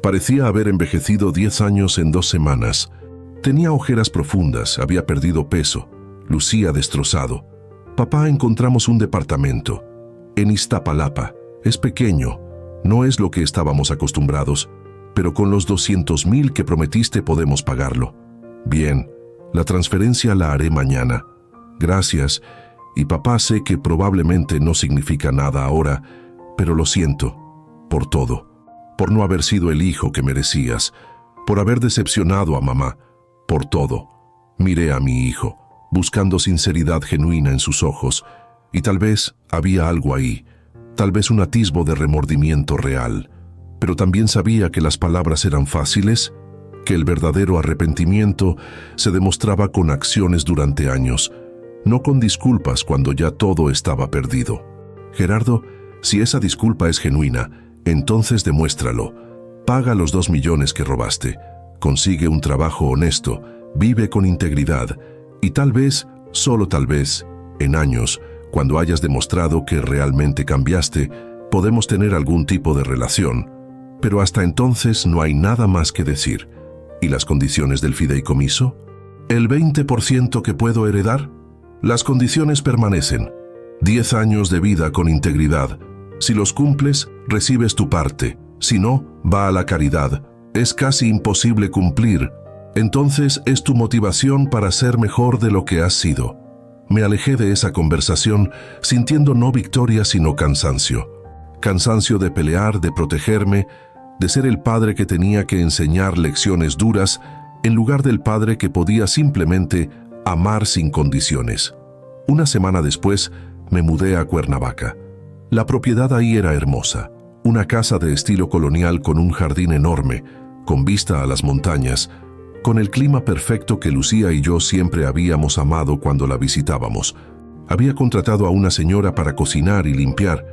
Parecía haber envejecido 10 años en 2 semanas. Tenía ojeras profundas, había perdido peso, lucía destrozado. Papá, encontramos un departamento en Iztapalapa. Es pequeño, no es lo que estábamos acostumbrados, pero con los 200,000 que prometiste podemos pagarlo. Bien, la transferencia la haré mañana. Gracias. Y papá, sé que probablemente no significa nada ahora, pero lo siento por todo, por no haber sido el hijo que merecías, por haber decepcionado a mamá, por todo. Miré a mi hijo, buscando sinceridad genuina en sus ojos, y tal vez había algo ahí, tal vez un atisbo de remordimiento real, pero también sabía que las palabras eran fáciles, que el verdadero arrepentimiento se demostraba con acciones durante años, no con disculpas cuando ya todo estaba perdido. Gerardo, si esa disculpa es genuina, entonces demuéstralo. Paga los 2 millones que robaste, consigue un trabajo honesto, vive con integridad, y tal vez, solo tal vez, en años, cuando hayas demostrado que realmente cambiaste, podemos tener algún tipo de relación. Pero hasta entonces no hay nada más que decir. ¿Y las condiciones del fideicomiso? ¿El 20% que puedo heredar? Las condiciones permanecen. 10 años de vida con integridad. Si los cumples, recibes tu parte. Si no, va a la caridad. Es casi imposible cumplir. Entonces es tu motivación para ser mejor de lo que has sido. Me alejé de esa conversación sintiendo no victoria sino cansancio. Cansancio de pelear, de protegerme, de ser el padre que tenía que enseñar lecciones duras en lugar del padre que podía simplemente amar sin condiciones. Una semana después, me mudé a Cuernavaca. La propiedad ahí era hermosa, una casa de estilo colonial con un jardín enorme, con vista a las montañas, con el clima perfecto que Lucía y yo siempre habíamos amado cuando la visitábamos. Había contratado a una señora para cocinar y limpiar,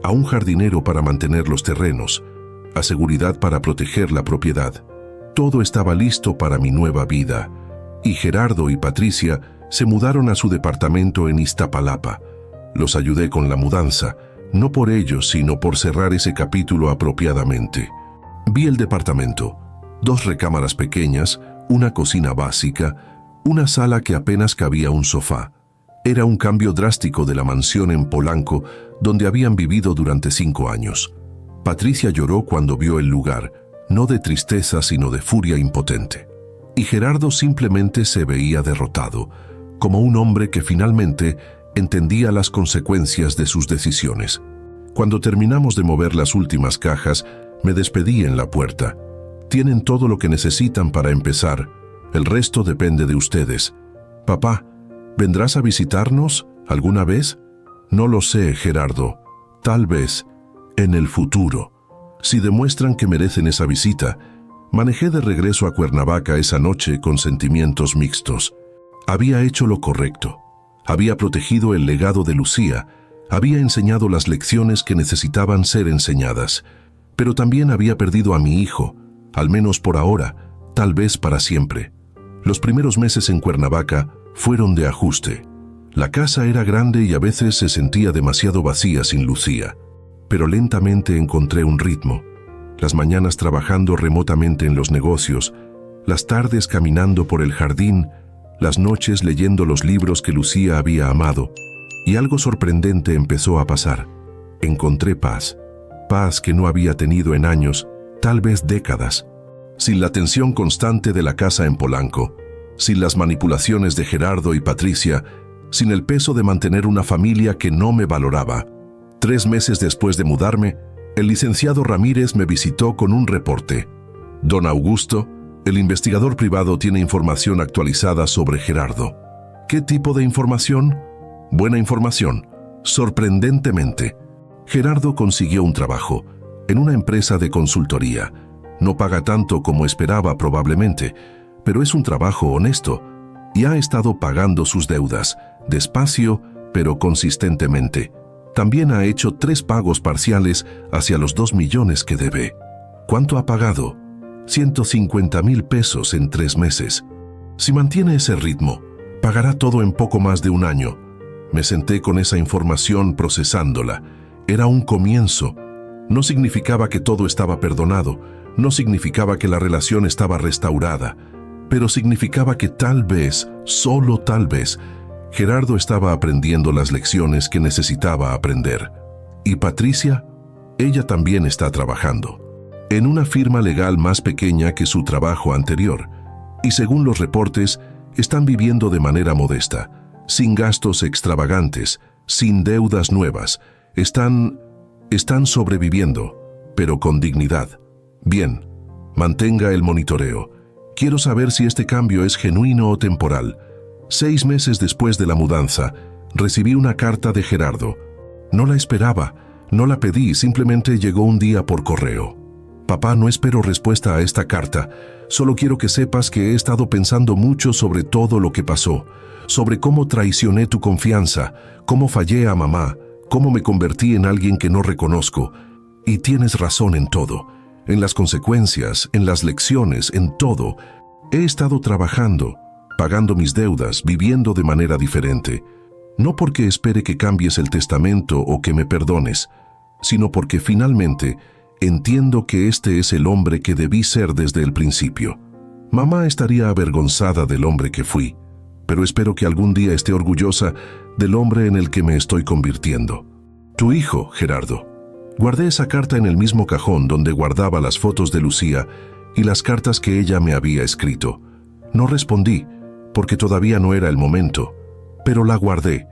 a un jardinero para mantener los terrenos, a seguridad para proteger la propiedad. Todo estaba listo para mi nueva vida. Y Gerardo y Patricia se mudaron a su departamento en Iztapalapa. Los ayudé con la mudanza, no por ellos, sino por cerrar ese capítulo apropiadamente. Vi el departamento, 2 recámaras pequeñas, una cocina básica, una sala que apenas cabía un sofá. Era un cambio drástico de la mansión en Polanco, donde habían vivido durante 5 años. Patricia lloró cuando vio el lugar, no de tristeza, sino de furia impotente. Y Gerardo simplemente se veía derrotado, como un hombre que finalmente entendía las consecuencias de sus decisiones. Cuando terminamos de mover las últimas cajas, Me despedí en la puerta. Tienen todo lo que necesitan para empezar. El resto depende de ustedes. Papá, ¿vendrás a visitarnos alguna vez? No lo sé, Gerardo. Tal vez en el futuro. Si demuestran que merecen esa visita. Manejé de regreso a Cuernavaca esa noche con sentimientos mixtos. Había hecho lo correcto. Había protegido el legado de Lucía. Había enseñado las lecciones que necesitaban ser enseñadas. Pero también había perdido a mi hijo, al menos por ahora, tal vez para siempre. Los primeros meses en Cuernavaca fueron de ajuste. La casa era grande y a veces se sentía demasiado vacía sin Lucía. Pero lentamente encontré un ritmo. Las mañanas trabajando remotamente en los negocios, las tardes caminando por el jardín, las noches leyendo los libros que Lucía había amado. Y algo sorprendente empezó a pasar. Encontré paz. Paz que no había tenido en años, tal vez décadas. Sin la tensión constante de la casa en Polanco, sin las manipulaciones de Gerardo y Patricia, sin el peso de mantener una familia que no me valoraba. 3 meses después de mudarme, el licenciado Ramírez me visitó con un reporte. Don Augusto, el investigador privado, tiene información actualizada sobre Gerardo. ¿Qué tipo de información? Buena información. Sorprendentemente, Gerardo consiguió un trabajo en una empresa de consultoría. No paga tanto como esperaba probablemente, pero es un trabajo honesto y ha estado pagando sus deudas, despacio pero consistentemente. También ha hecho 3 pagos parciales hacia los 2 millones que debe. ¿Cuánto ha pagado? 150,000 pesos en 3 meses. Si mantiene ese ritmo, pagará todo en poco más de un año. Me senté con esa información procesándola. Era un comienzo. No significaba que todo estaba perdonado, no significaba que la relación estaba restaurada, pero significaba que tal vez, solo tal vez, Gerardo estaba aprendiendo las lecciones que necesitaba aprender. ¿Y Patricia? Ella también está trabajando en una firma legal más pequeña que su trabajo anterior, y según los reportes, están viviendo de manera modesta, sin gastos extravagantes, sin deudas nuevas. Están sobreviviendo, pero con dignidad. Bien, mantenga el monitoreo. Quiero saber si este cambio es genuino o temporal. 6 meses después de la mudanza, recibí una carta de Gerardo. No la esperaba, no la pedí, simplemente llegó un día por correo. Papá, no espero respuesta a esta carta. Solo quiero que sepas que he estado pensando mucho sobre todo lo que pasó, sobre cómo traicioné tu confianza, cómo fallé a mamá, cómo me convertí en alguien que no reconozco. Y tienes razón en todo, en las consecuencias, en las lecciones, en todo. He estado trabajando, pagando mis deudas, viviendo de manera diferente. No porque espere que cambies el testamento o que me perdones, sino porque finalmente entiendo que este es el hombre que debí ser desde el principio. Mamá estaría avergonzada del hombre que fui, pero espero que algún día esté orgullosa del hombre en el que me estoy convirtiendo. Tu hijo, Gerardo. Guardé esa carta en el mismo cajón donde guardaba las fotos de Lucía y las cartas que ella me había escrito. No respondí, porque todavía no era el momento, pero la guardé,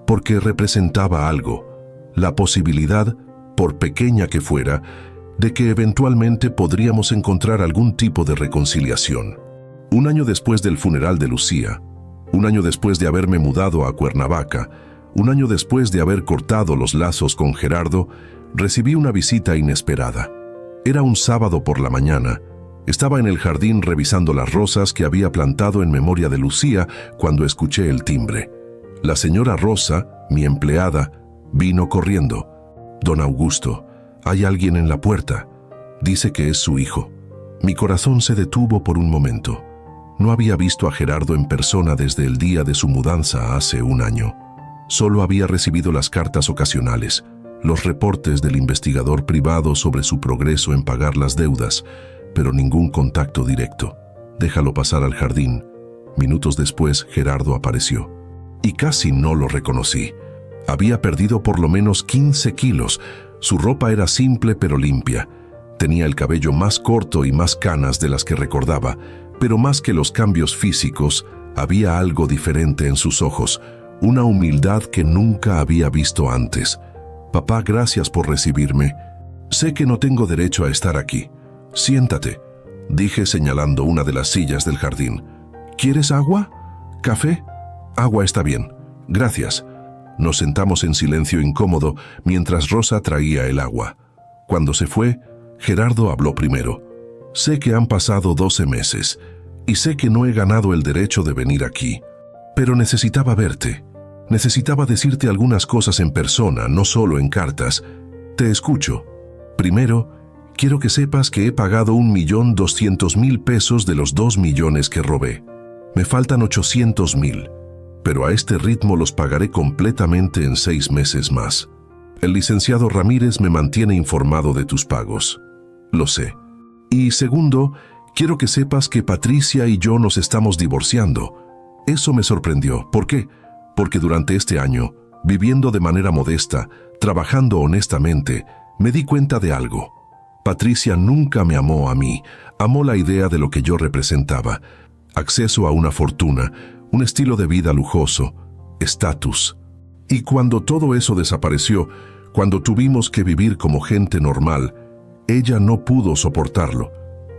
porque representaba algo, la posibilidad, por pequeña que fuera, de que eventualmente podríamos encontrar algún tipo de reconciliación. 1 año después del funeral de Lucía, 1 año después de haberme mudado a Cuernavaca, 1 año después de haber cortado los lazos con Gerardo, recibí una visita inesperada. Era un sábado por la mañana. Estaba en el jardín revisando las rosas que había plantado en memoria de Lucía cuando escuché el timbre. La señora Rosa, mi empleada, vino corriendo. Don Augusto, hay alguien en la puerta. Dice que es su hijo. Mi corazón se detuvo por un momento. No había visto a Gerardo en persona desde el día de su mudanza hace 1 año. Solo había recibido las cartas ocasionales, los reportes del investigador privado sobre su progreso en pagar las deudas, pero ningún contacto directo. Déjalo pasar al jardín. Minutos después, Gerardo apareció. Y casi no lo reconocí. Había perdido por lo menos 15 kilos. Su ropa era simple pero limpia. Tenía el cabello más corto y más canas de las que recordaba, pero más que los cambios físicos, había algo diferente en sus ojos, una humildad que nunca había visto antes. Papá, gracias por recibirme. Sé que no tengo derecho a estar aquí. Siéntate, dije señalando una de las sillas del jardín. ¿Quieres agua? ¿Café? Agua está bien. Gracias. Nos sentamos en silencio incómodo mientras Rosa traía el agua. Cuando se fue, Gerardo habló primero. Sé que han pasado 12 meses y sé que no he ganado el derecho de venir aquí, pero necesitaba verte. Necesitaba decirte algunas cosas en persona, no solo en cartas. Te escucho. Primero, quiero que sepas que he pagado 1.200.000 pesos de los 2 millones que robé. Me faltan 800.000, pero a este ritmo los pagaré completamente en 6 meses más. El licenciado Ramírez me mantiene informado de tus pagos. Lo sé. Y segundo, quiero que sepas que Patricia y yo nos estamos divorciando. Eso me sorprendió. ¿Por qué? Porque durante este año, viviendo de manera modesta, trabajando honestamente, me di cuenta de algo. Patricia nunca me amó a mí, amó la idea de lo que yo representaba. Acceso a una fortuna, un estilo de vida lujoso, estatus. Y cuando todo eso desapareció, cuando tuvimos que vivir como gente normal, ella no pudo soportarlo.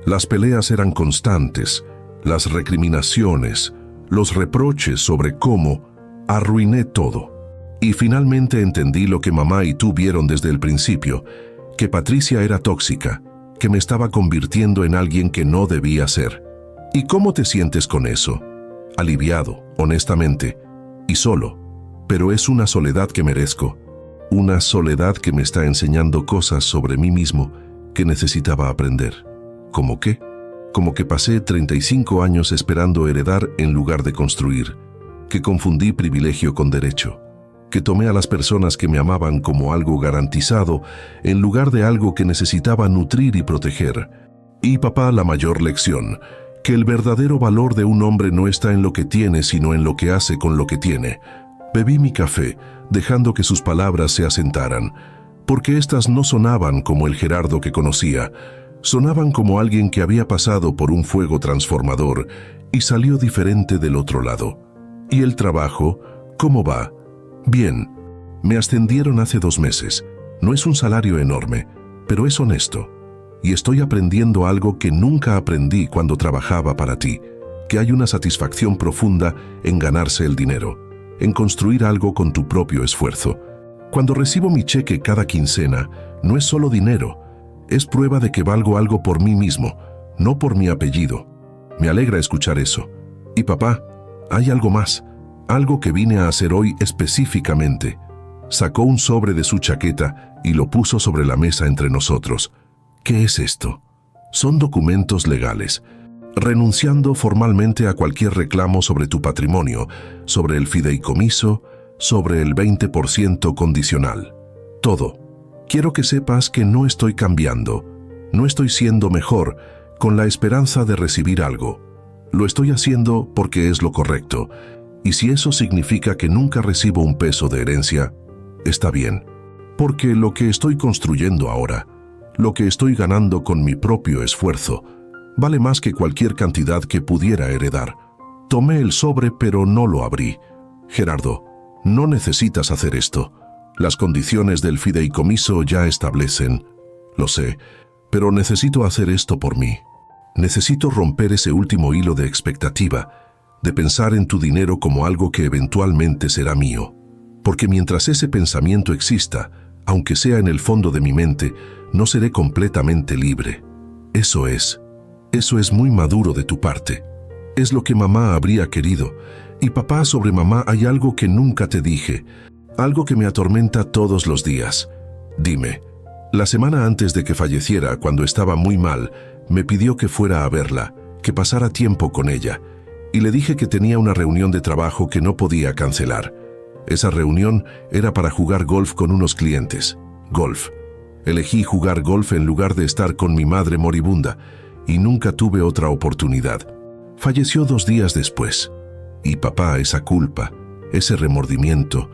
Las peleas eran constantes, las recriminaciones, los reproches sobre cómo arruiné todo. Y finalmente entendí lo que mamá y tú vieron desde el principio, que Patricia era tóxica, que me estaba convirtiendo en alguien que no debía ser. ¿Y cómo te sientes con eso? Aliviado, honestamente, y solo. Pero es una soledad que merezco. Una soledad que me está enseñando cosas sobre mí mismo que necesitaba aprender. ¿Cómo qué? Como que pasé 35 años esperando heredar en lugar de construir, que confundí privilegio con derecho, que tomé a las personas que me amaban como algo garantizado en lugar de algo que necesitaba nutrir y proteger. Y papá, la mayor lección, que el verdadero valor de un hombre no está en lo que tiene, sino en lo que hace con lo que tiene. Bebí mi café, dejando que sus palabras se asentaran, porque éstas no sonaban como el Gerardo que conocía, sonaban como alguien que había pasado por un fuego transformador y salió diferente del otro lado. ¿Y el trabajo? ¿Cómo va? Bien. Me ascendieron hace 2 meses. No es un salario enorme, pero es honesto. Y estoy aprendiendo algo que nunca aprendí cuando trabajaba para ti, que hay una satisfacción profunda en ganarse el dinero, en construir algo con tu propio esfuerzo. Cuando recibo mi cheque cada quincena, no es solo dinero, es prueba de que valgo algo por mí mismo, no por mi apellido. Me alegra escuchar eso. Y papá, hay algo más, algo que vine a hacer hoy específicamente. Sacó un sobre de su chaqueta y lo puso sobre la mesa entre nosotros. ¿Qué es esto? Son documentos legales, renunciando formalmente a cualquier reclamo sobre tu patrimonio, sobre el fideicomiso, sobre el 20% condicional. Todo. Quiero que sepas que no estoy cambiando, no estoy siendo mejor con la esperanza de recibir algo. Lo estoy haciendo porque es lo correcto, y si eso significa que nunca recibo un peso de herencia, está bien, porque lo que estoy construyendo ahora, lo que estoy ganando con mi propio esfuerzo, vale más que cualquier cantidad que pudiera heredar. Tomé el sobre pero no lo abrí. Gerardo, no necesitas hacer esto. Las condiciones del fideicomiso ya establecen. Lo sé, pero necesito hacer esto por mí. Necesito romper ese último hilo de expectativa, de pensar en tu dinero como algo que eventualmente será mío. Porque mientras ese pensamiento exista, aunque sea en el fondo de mi mente, no seré completamente libre. Eso es muy maduro de tu parte. Es lo que mamá habría querido. Y papá, sobre mamá hay algo que nunca te dije, algo que me atormenta todos los días. Dime, la semana antes de que falleciera, cuando estaba muy mal, me pidió que fuera a verla, que pasara tiempo con ella, y le dije que tenía una reunión de trabajo que no podía cancelar. Esa reunión era para jugar golf con unos clientes. Golf. Elegí jugar golf en lugar de estar con mi madre moribunda, y nunca tuve otra oportunidad. Falleció 2 días después. Y papá, esa culpa, ese remordimiento,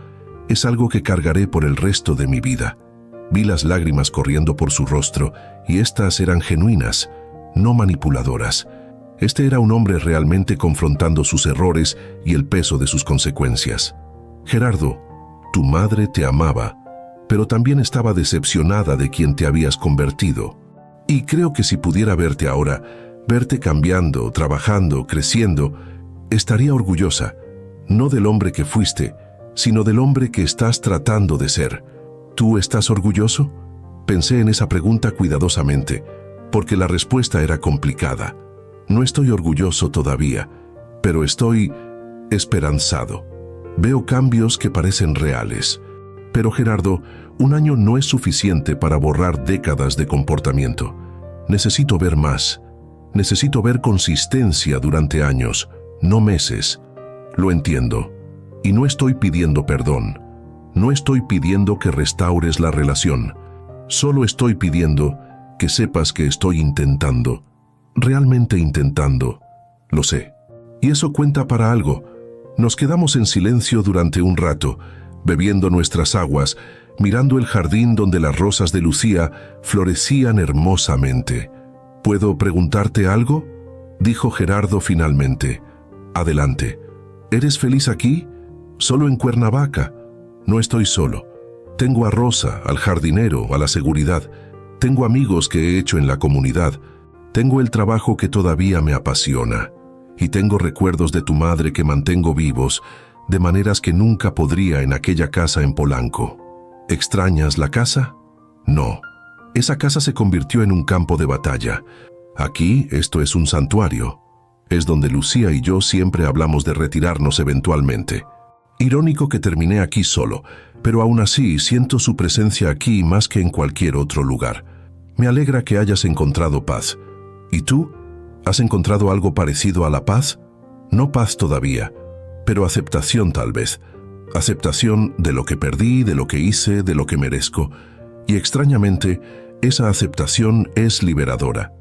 es algo que cargaré por el resto de mi vida. Vi las lágrimas corriendo por su rostro, y éstas eran genuinas, no manipuladoras. Este era un hombre realmente confrontando sus errores y el peso de sus consecuencias. Gerardo, tu madre te amaba, pero también estaba decepcionada de quien te habías convertido. Y creo que si pudiera verte ahora, verte cambiando, trabajando, creciendo, estaría orgullosa, no del hombre que fuiste, sino del hombre que estás tratando de ser. ¿Tú estás orgulloso? Pensé en esa pregunta cuidadosamente, porque la respuesta era complicada. No estoy orgulloso todavía, pero estoy esperanzado. Veo cambios que parecen reales. Pero Gerardo, un año no es suficiente para borrar décadas de comportamiento. Necesito ver más. Necesito ver consistencia durante años, no meses. Lo entiendo. Y no estoy pidiendo perdón. No estoy pidiendo que restaures la relación. Solo estoy pidiendo que sepas que estoy intentando. Realmente intentando. Lo sé. Y eso cuenta para algo. Nos quedamos en silencio durante un rato, bebiendo nuestras aguas, mirando el jardín donde las rosas de Lucía florecían hermosamente. ¿Puedo preguntarte algo?, dijo Gerardo finalmente. Adelante. ¿Eres feliz aquí? ¿Solo en Cuernavaca? No estoy solo. Tengo a Rosa, al jardinero, a la seguridad. Tengo amigos que he hecho en la comunidad. Tengo el trabajo que todavía me apasiona. Y tengo recuerdos de tu madre que mantengo vivos, de maneras que nunca podría en aquella casa en Polanco. ¿Extrañas la casa? No. Esa casa se convirtió en un campo de batalla. Aquí, esto es un santuario. Es donde Lucía y yo siempre hablamos de retirarnos eventualmente. Irónico que terminé aquí solo, pero aún así siento su presencia aquí más que en cualquier otro lugar. Me alegra que hayas encontrado paz. ¿Y tú? ¿Has encontrado algo parecido a la paz? No paz todavía, pero aceptación tal vez. Aceptación de lo que perdí, de lo que hice, de lo que merezco. Y extrañamente, esa aceptación es liberadora.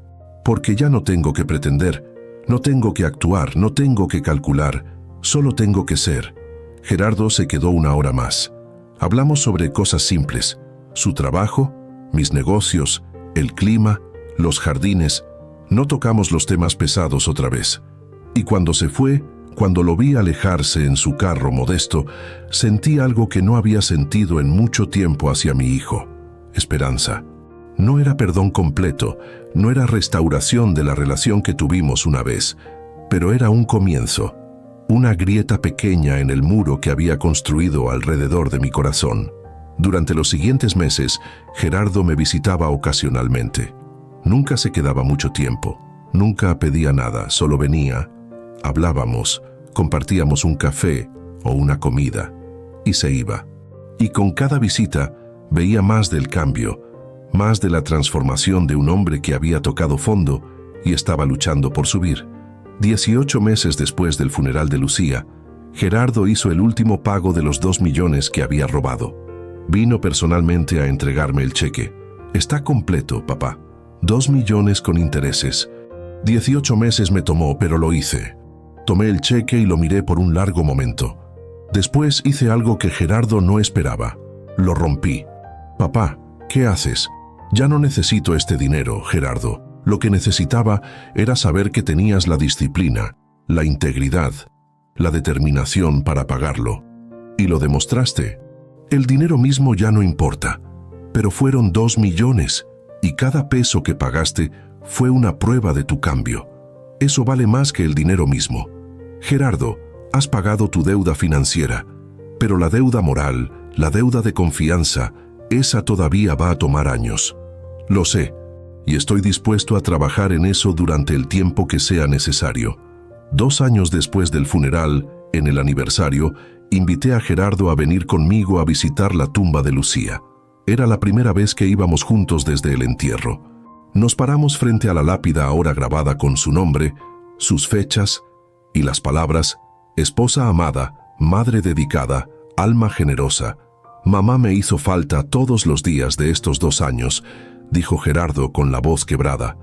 Porque ya no tengo que pretender, no tengo que actuar, no tengo que calcular, solo tengo que ser. Gerardo se quedó una hora más. Hablamos sobre cosas simples, su trabajo, mis negocios, el clima, los jardines. No tocamos los temas pesados otra vez. Y cuando se fue, cuando lo vi alejarse en su carro modesto, sentí algo que no había sentido en mucho tiempo hacia mi hijo: esperanza. No era perdón completo, no era restauración de la relación que tuvimos una vez, pero era un comienzo, una grieta pequeña en el muro que había construido alrededor de mi corazón. Durante los siguientes meses, Gerardo me visitaba ocasionalmente. Nunca se quedaba mucho tiempo, nunca pedía nada, solo venía, hablábamos, compartíamos un café o una comida, y se iba. Y con cada visita veía más del cambio, más de la transformación de un hombre que había tocado fondo y estaba luchando por subir. 18 meses después del funeral de Lucía, Gerardo hizo el último pago de los 2 millones que había robado. Vino personalmente a entregarme el cheque. Está completo, papá. 2 millones con intereses. 18 meses me tomó, pero lo hice. Tomé el cheque y lo miré por un largo momento. Después hice algo que Gerardo no esperaba. Lo rompí. Papá, ¿qué haces? Ya no necesito este dinero, Gerardo. Lo que necesitaba era saber que tenías la disciplina, la integridad, la determinación para pagarlo. Y lo demostraste. El dinero mismo ya no importa, pero fueron 2 millones y cada peso que pagaste fue una prueba de tu cambio. Eso vale más que el dinero mismo. Gerardo, has pagado tu deuda financiera, pero la deuda moral, la deuda de confianza, esa todavía va a tomar años. Lo sé, y estoy dispuesto a trabajar en eso durante el tiempo que sea necesario. 2 años después del funeral, en el aniversario, invité a Gerardo a venir conmigo a visitar la tumba de Lucía. Era la primera vez que íbamos juntos desde el entierro. Nos paramos frente a la lápida ahora grabada con su nombre, sus fechas y las palabras: esposa amada, madre dedicada, alma generosa. Mamá me hizo falta todos los días de estos 2 años, dijo Gerardo con la voz quebrada.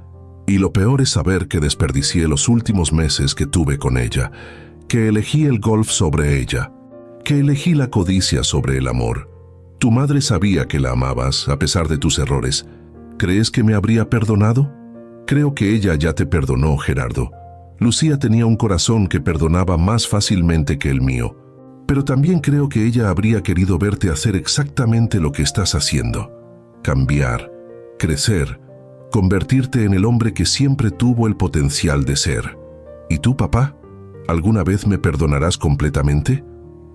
Y lo peor es saber que desperdicié los últimos meses que tuve con ella, que elegí el golf sobre ella, que elegí la codicia sobre el amor. Tu madre sabía que la amabas a pesar de tus errores. ¿Crees que me habría perdonado? Creo que ella ya te perdonó, Gerardo. Lucía tenía un corazón que perdonaba más fácilmente que el mío. Pero también creo que ella habría querido verte hacer exactamente lo que estás haciendo. Cambiar, crecer, convertirte en el hombre que siempre tuvo el potencial de ser. ¿Y tú, papá? ¿Alguna vez me perdonarás completamente?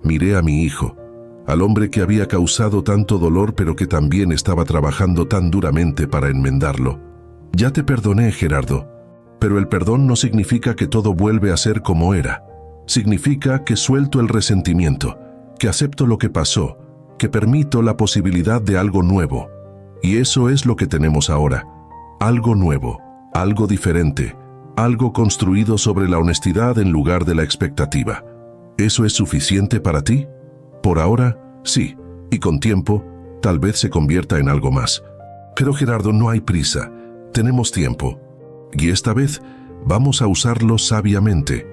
Miré a mi hijo, al hombre que había causado tanto dolor pero que también estaba trabajando tan duramente para enmendarlo. Ya te perdoné, Gerardo, pero el perdón no significa que todo vuelve a ser como era. Significa que suelto el resentimiento, que acepto lo que pasó, que permito la posibilidad de algo nuevo. Y eso es lo que tenemos ahora. Algo nuevo, algo diferente, algo construido sobre la honestidad en lugar de la expectativa. ¿Eso es suficiente para ti? Por ahora, sí, y con tiempo, tal vez se convierta en algo más. Pero Gerardo, no hay prisa, tenemos tiempo. Y esta vez, vamos a usarlo sabiamente.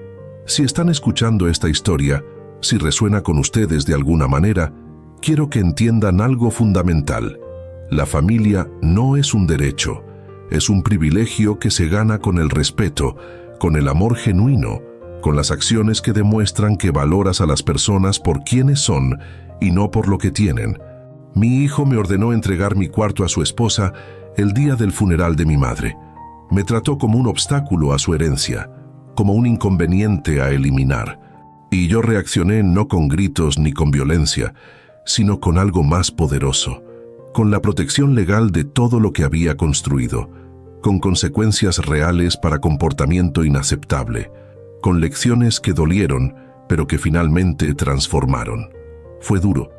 Si están escuchando esta historia, si resuena con ustedes de alguna manera, quiero que entiendan algo fundamental. La familia no es un derecho, es un privilegio que se gana con el respeto, con el amor genuino, con las acciones que demuestran que valoras a las personas por quienes son y no por lo que tienen. Mi hijo me ordenó entregar mi cuarto a su esposa el día del funeral de mi madre. Me trató como un obstáculo a su herencia, como un inconveniente a eliminar. Y yo reaccioné no con gritos ni con violencia, sino con algo más poderoso, con la protección legal de todo lo que había construido, con consecuencias reales para comportamiento inaceptable, con lecciones que dolieron, pero que finalmente transformaron. Fue duro,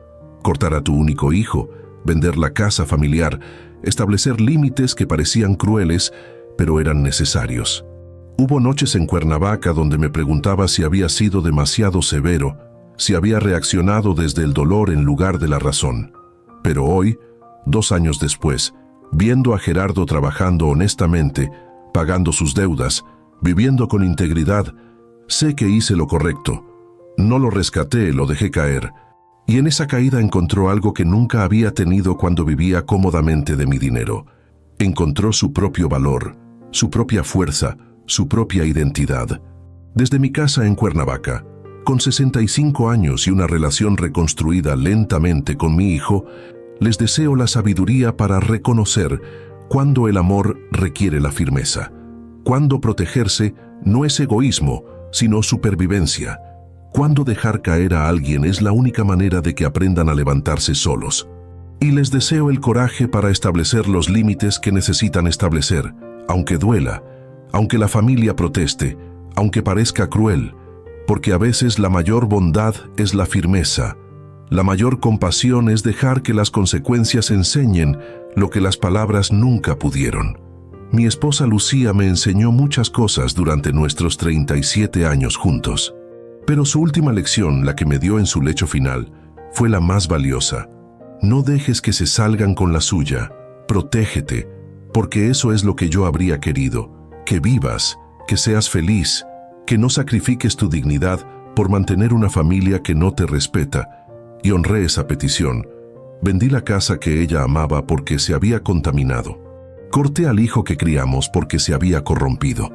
cortar a tu único hijo, vender la casa familiar, establecer límites que parecían crueles, pero eran necesarios. Hubo noches en Cuernavaca donde me preguntaba si había sido demasiado severo, si había reaccionado desde el dolor en lugar de la razón. Pero hoy, 2 años después, viendo a Gerardo trabajando honestamente, pagando sus deudas, viviendo con integridad, sé que hice lo correcto. No lo rescaté, lo dejé caer. Y en esa caída encontró algo que nunca había tenido cuando vivía cómodamente de mi dinero. Encontró su propio valor, su propia fuerza, su propia identidad. Desde mi casa en Cuernavaca, con 65 años y una relación reconstruida lentamente con mi hijo, les deseo la sabiduría para reconocer cuándo el amor requiere la firmeza, cuándo protegerse no es egoísmo, sino supervivencia, cuándo dejar caer a alguien es la única manera de que aprendan a levantarse solos. Y les deseo el coraje para establecer los límites que necesitan establecer, aunque duela, aunque la familia proteste, aunque parezca cruel, porque a veces la mayor bondad es la firmeza. La mayor compasión es dejar que las consecuencias enseñen lo que las palabras nunca pudieron. Mi esposa Lucía me enseñó muchas cosas durante nuestros 37 años juntos. Pero su última lección, la que me dio en su lecho final, fue la más valiosa. No dejes que se salgan con la suya. Protégete, porque eso es lo que yo habría querido. Que vivas, que seas feliz, que no sacrifiques tu dignidad por mantener una familia que no te respeta. Y honré esa petición. Vendí la casa que ella amaba porque se había contaminado. Corté al hijo que criamos porque se había corrompido.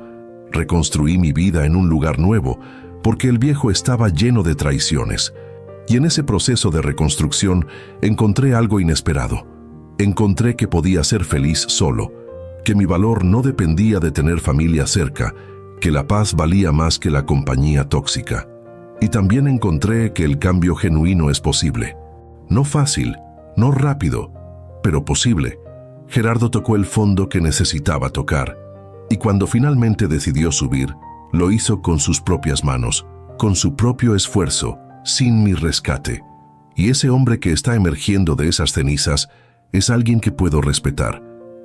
Reconstruí mi vida en un lugar nuevo porque el viejo estaba lleno de traiciones. Y en ese proceso de reconstrucción encontré algo inesperado. Encontré que podía ser feliz solo, que mi valor no dependía de tener familia cerca, que la paz valía más que la compañía tóxica. Y también encontré que el cambio genuino es posible. No fácil, no rápido, pero posible. Gerardo tocó el fondo que necesitaba tocar, y cuando finalmente decidió subir, lo hizo con sus propias manos, con su propio esfuerzo, sin mi rescate. Y ese hombre que está emergiendo de esas cenizas es alguien que puedo respetar,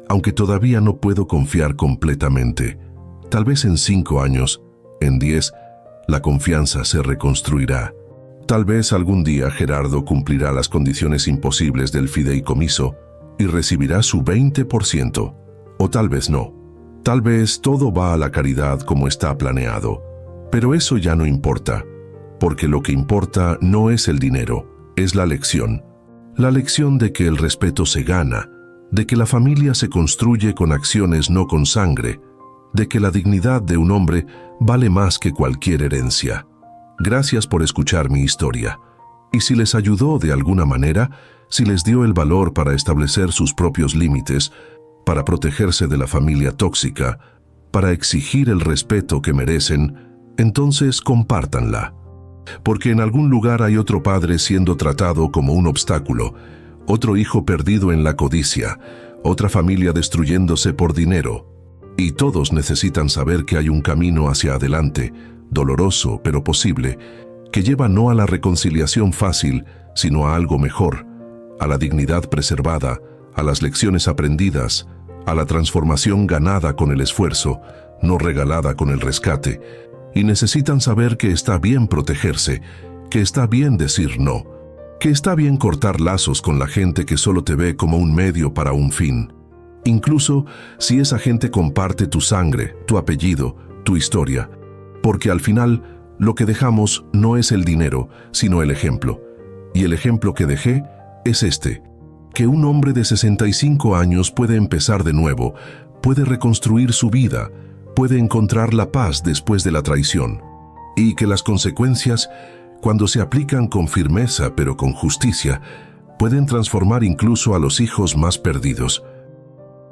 aunque todavía no puedo confiar completamente. Tal vez en 5 años, en 10, la confianza se reconstruirá. Tal vez algún día Gerardo cumplirá las condiciones imposibles del fideicomiso y recibirá su 20%, o tal vez no. Tal vez todo va a la caridad como está planeado, pero eso ya no importa, porque lo que importa no es el dinero, es la lección. La lección de que el respeto se gana, de que la familia se construye con acciones, no con sangre, de que la dignidad de un hombre vale más que cualquier herencia. Gracias por escuchar mi historia. Y si les ayudó de alguna manera, si les dio el valor para establecer sus propios límites, para protegerse de la familia tóxica, para exigir el respeto que merecen, entonces compártanla. Porque en algún lugar hay otro padre siendo tratado como un obstáculo, otro hijo perdido en la codicia, otra familia destruyéndose por dinero. Y todos necesitan saber que hay un camino hacia adelante, doloroso pero posible, que lleva no a la reconciliación fácil, sino a algo mejor, a la dignidad preservada, a las lecciones aprendidas, a la transformación ganada con el esfuerzo, no regalada con el rescate. Y necesitan saber que está bien protegerse, que está bien decir no, que está bien cortar lazos con la gente que solo te ve como un medio para un fin. Incluso si esa gente comparte tu sangre, tu apellido, tu historia. Porque al final, lo que dejamos no es el dinero, sino el ejemplo. Y el ejemplo que dejé es este: que un hombre de 65 años puede empezar de nuevo, puede reconstruir su vida, puede encontrar la paz después de la traición. Y que las consecuencias, cuando se aplican con firmeza pero con justicia, pueden transformar incluso a los hijos más perdidos.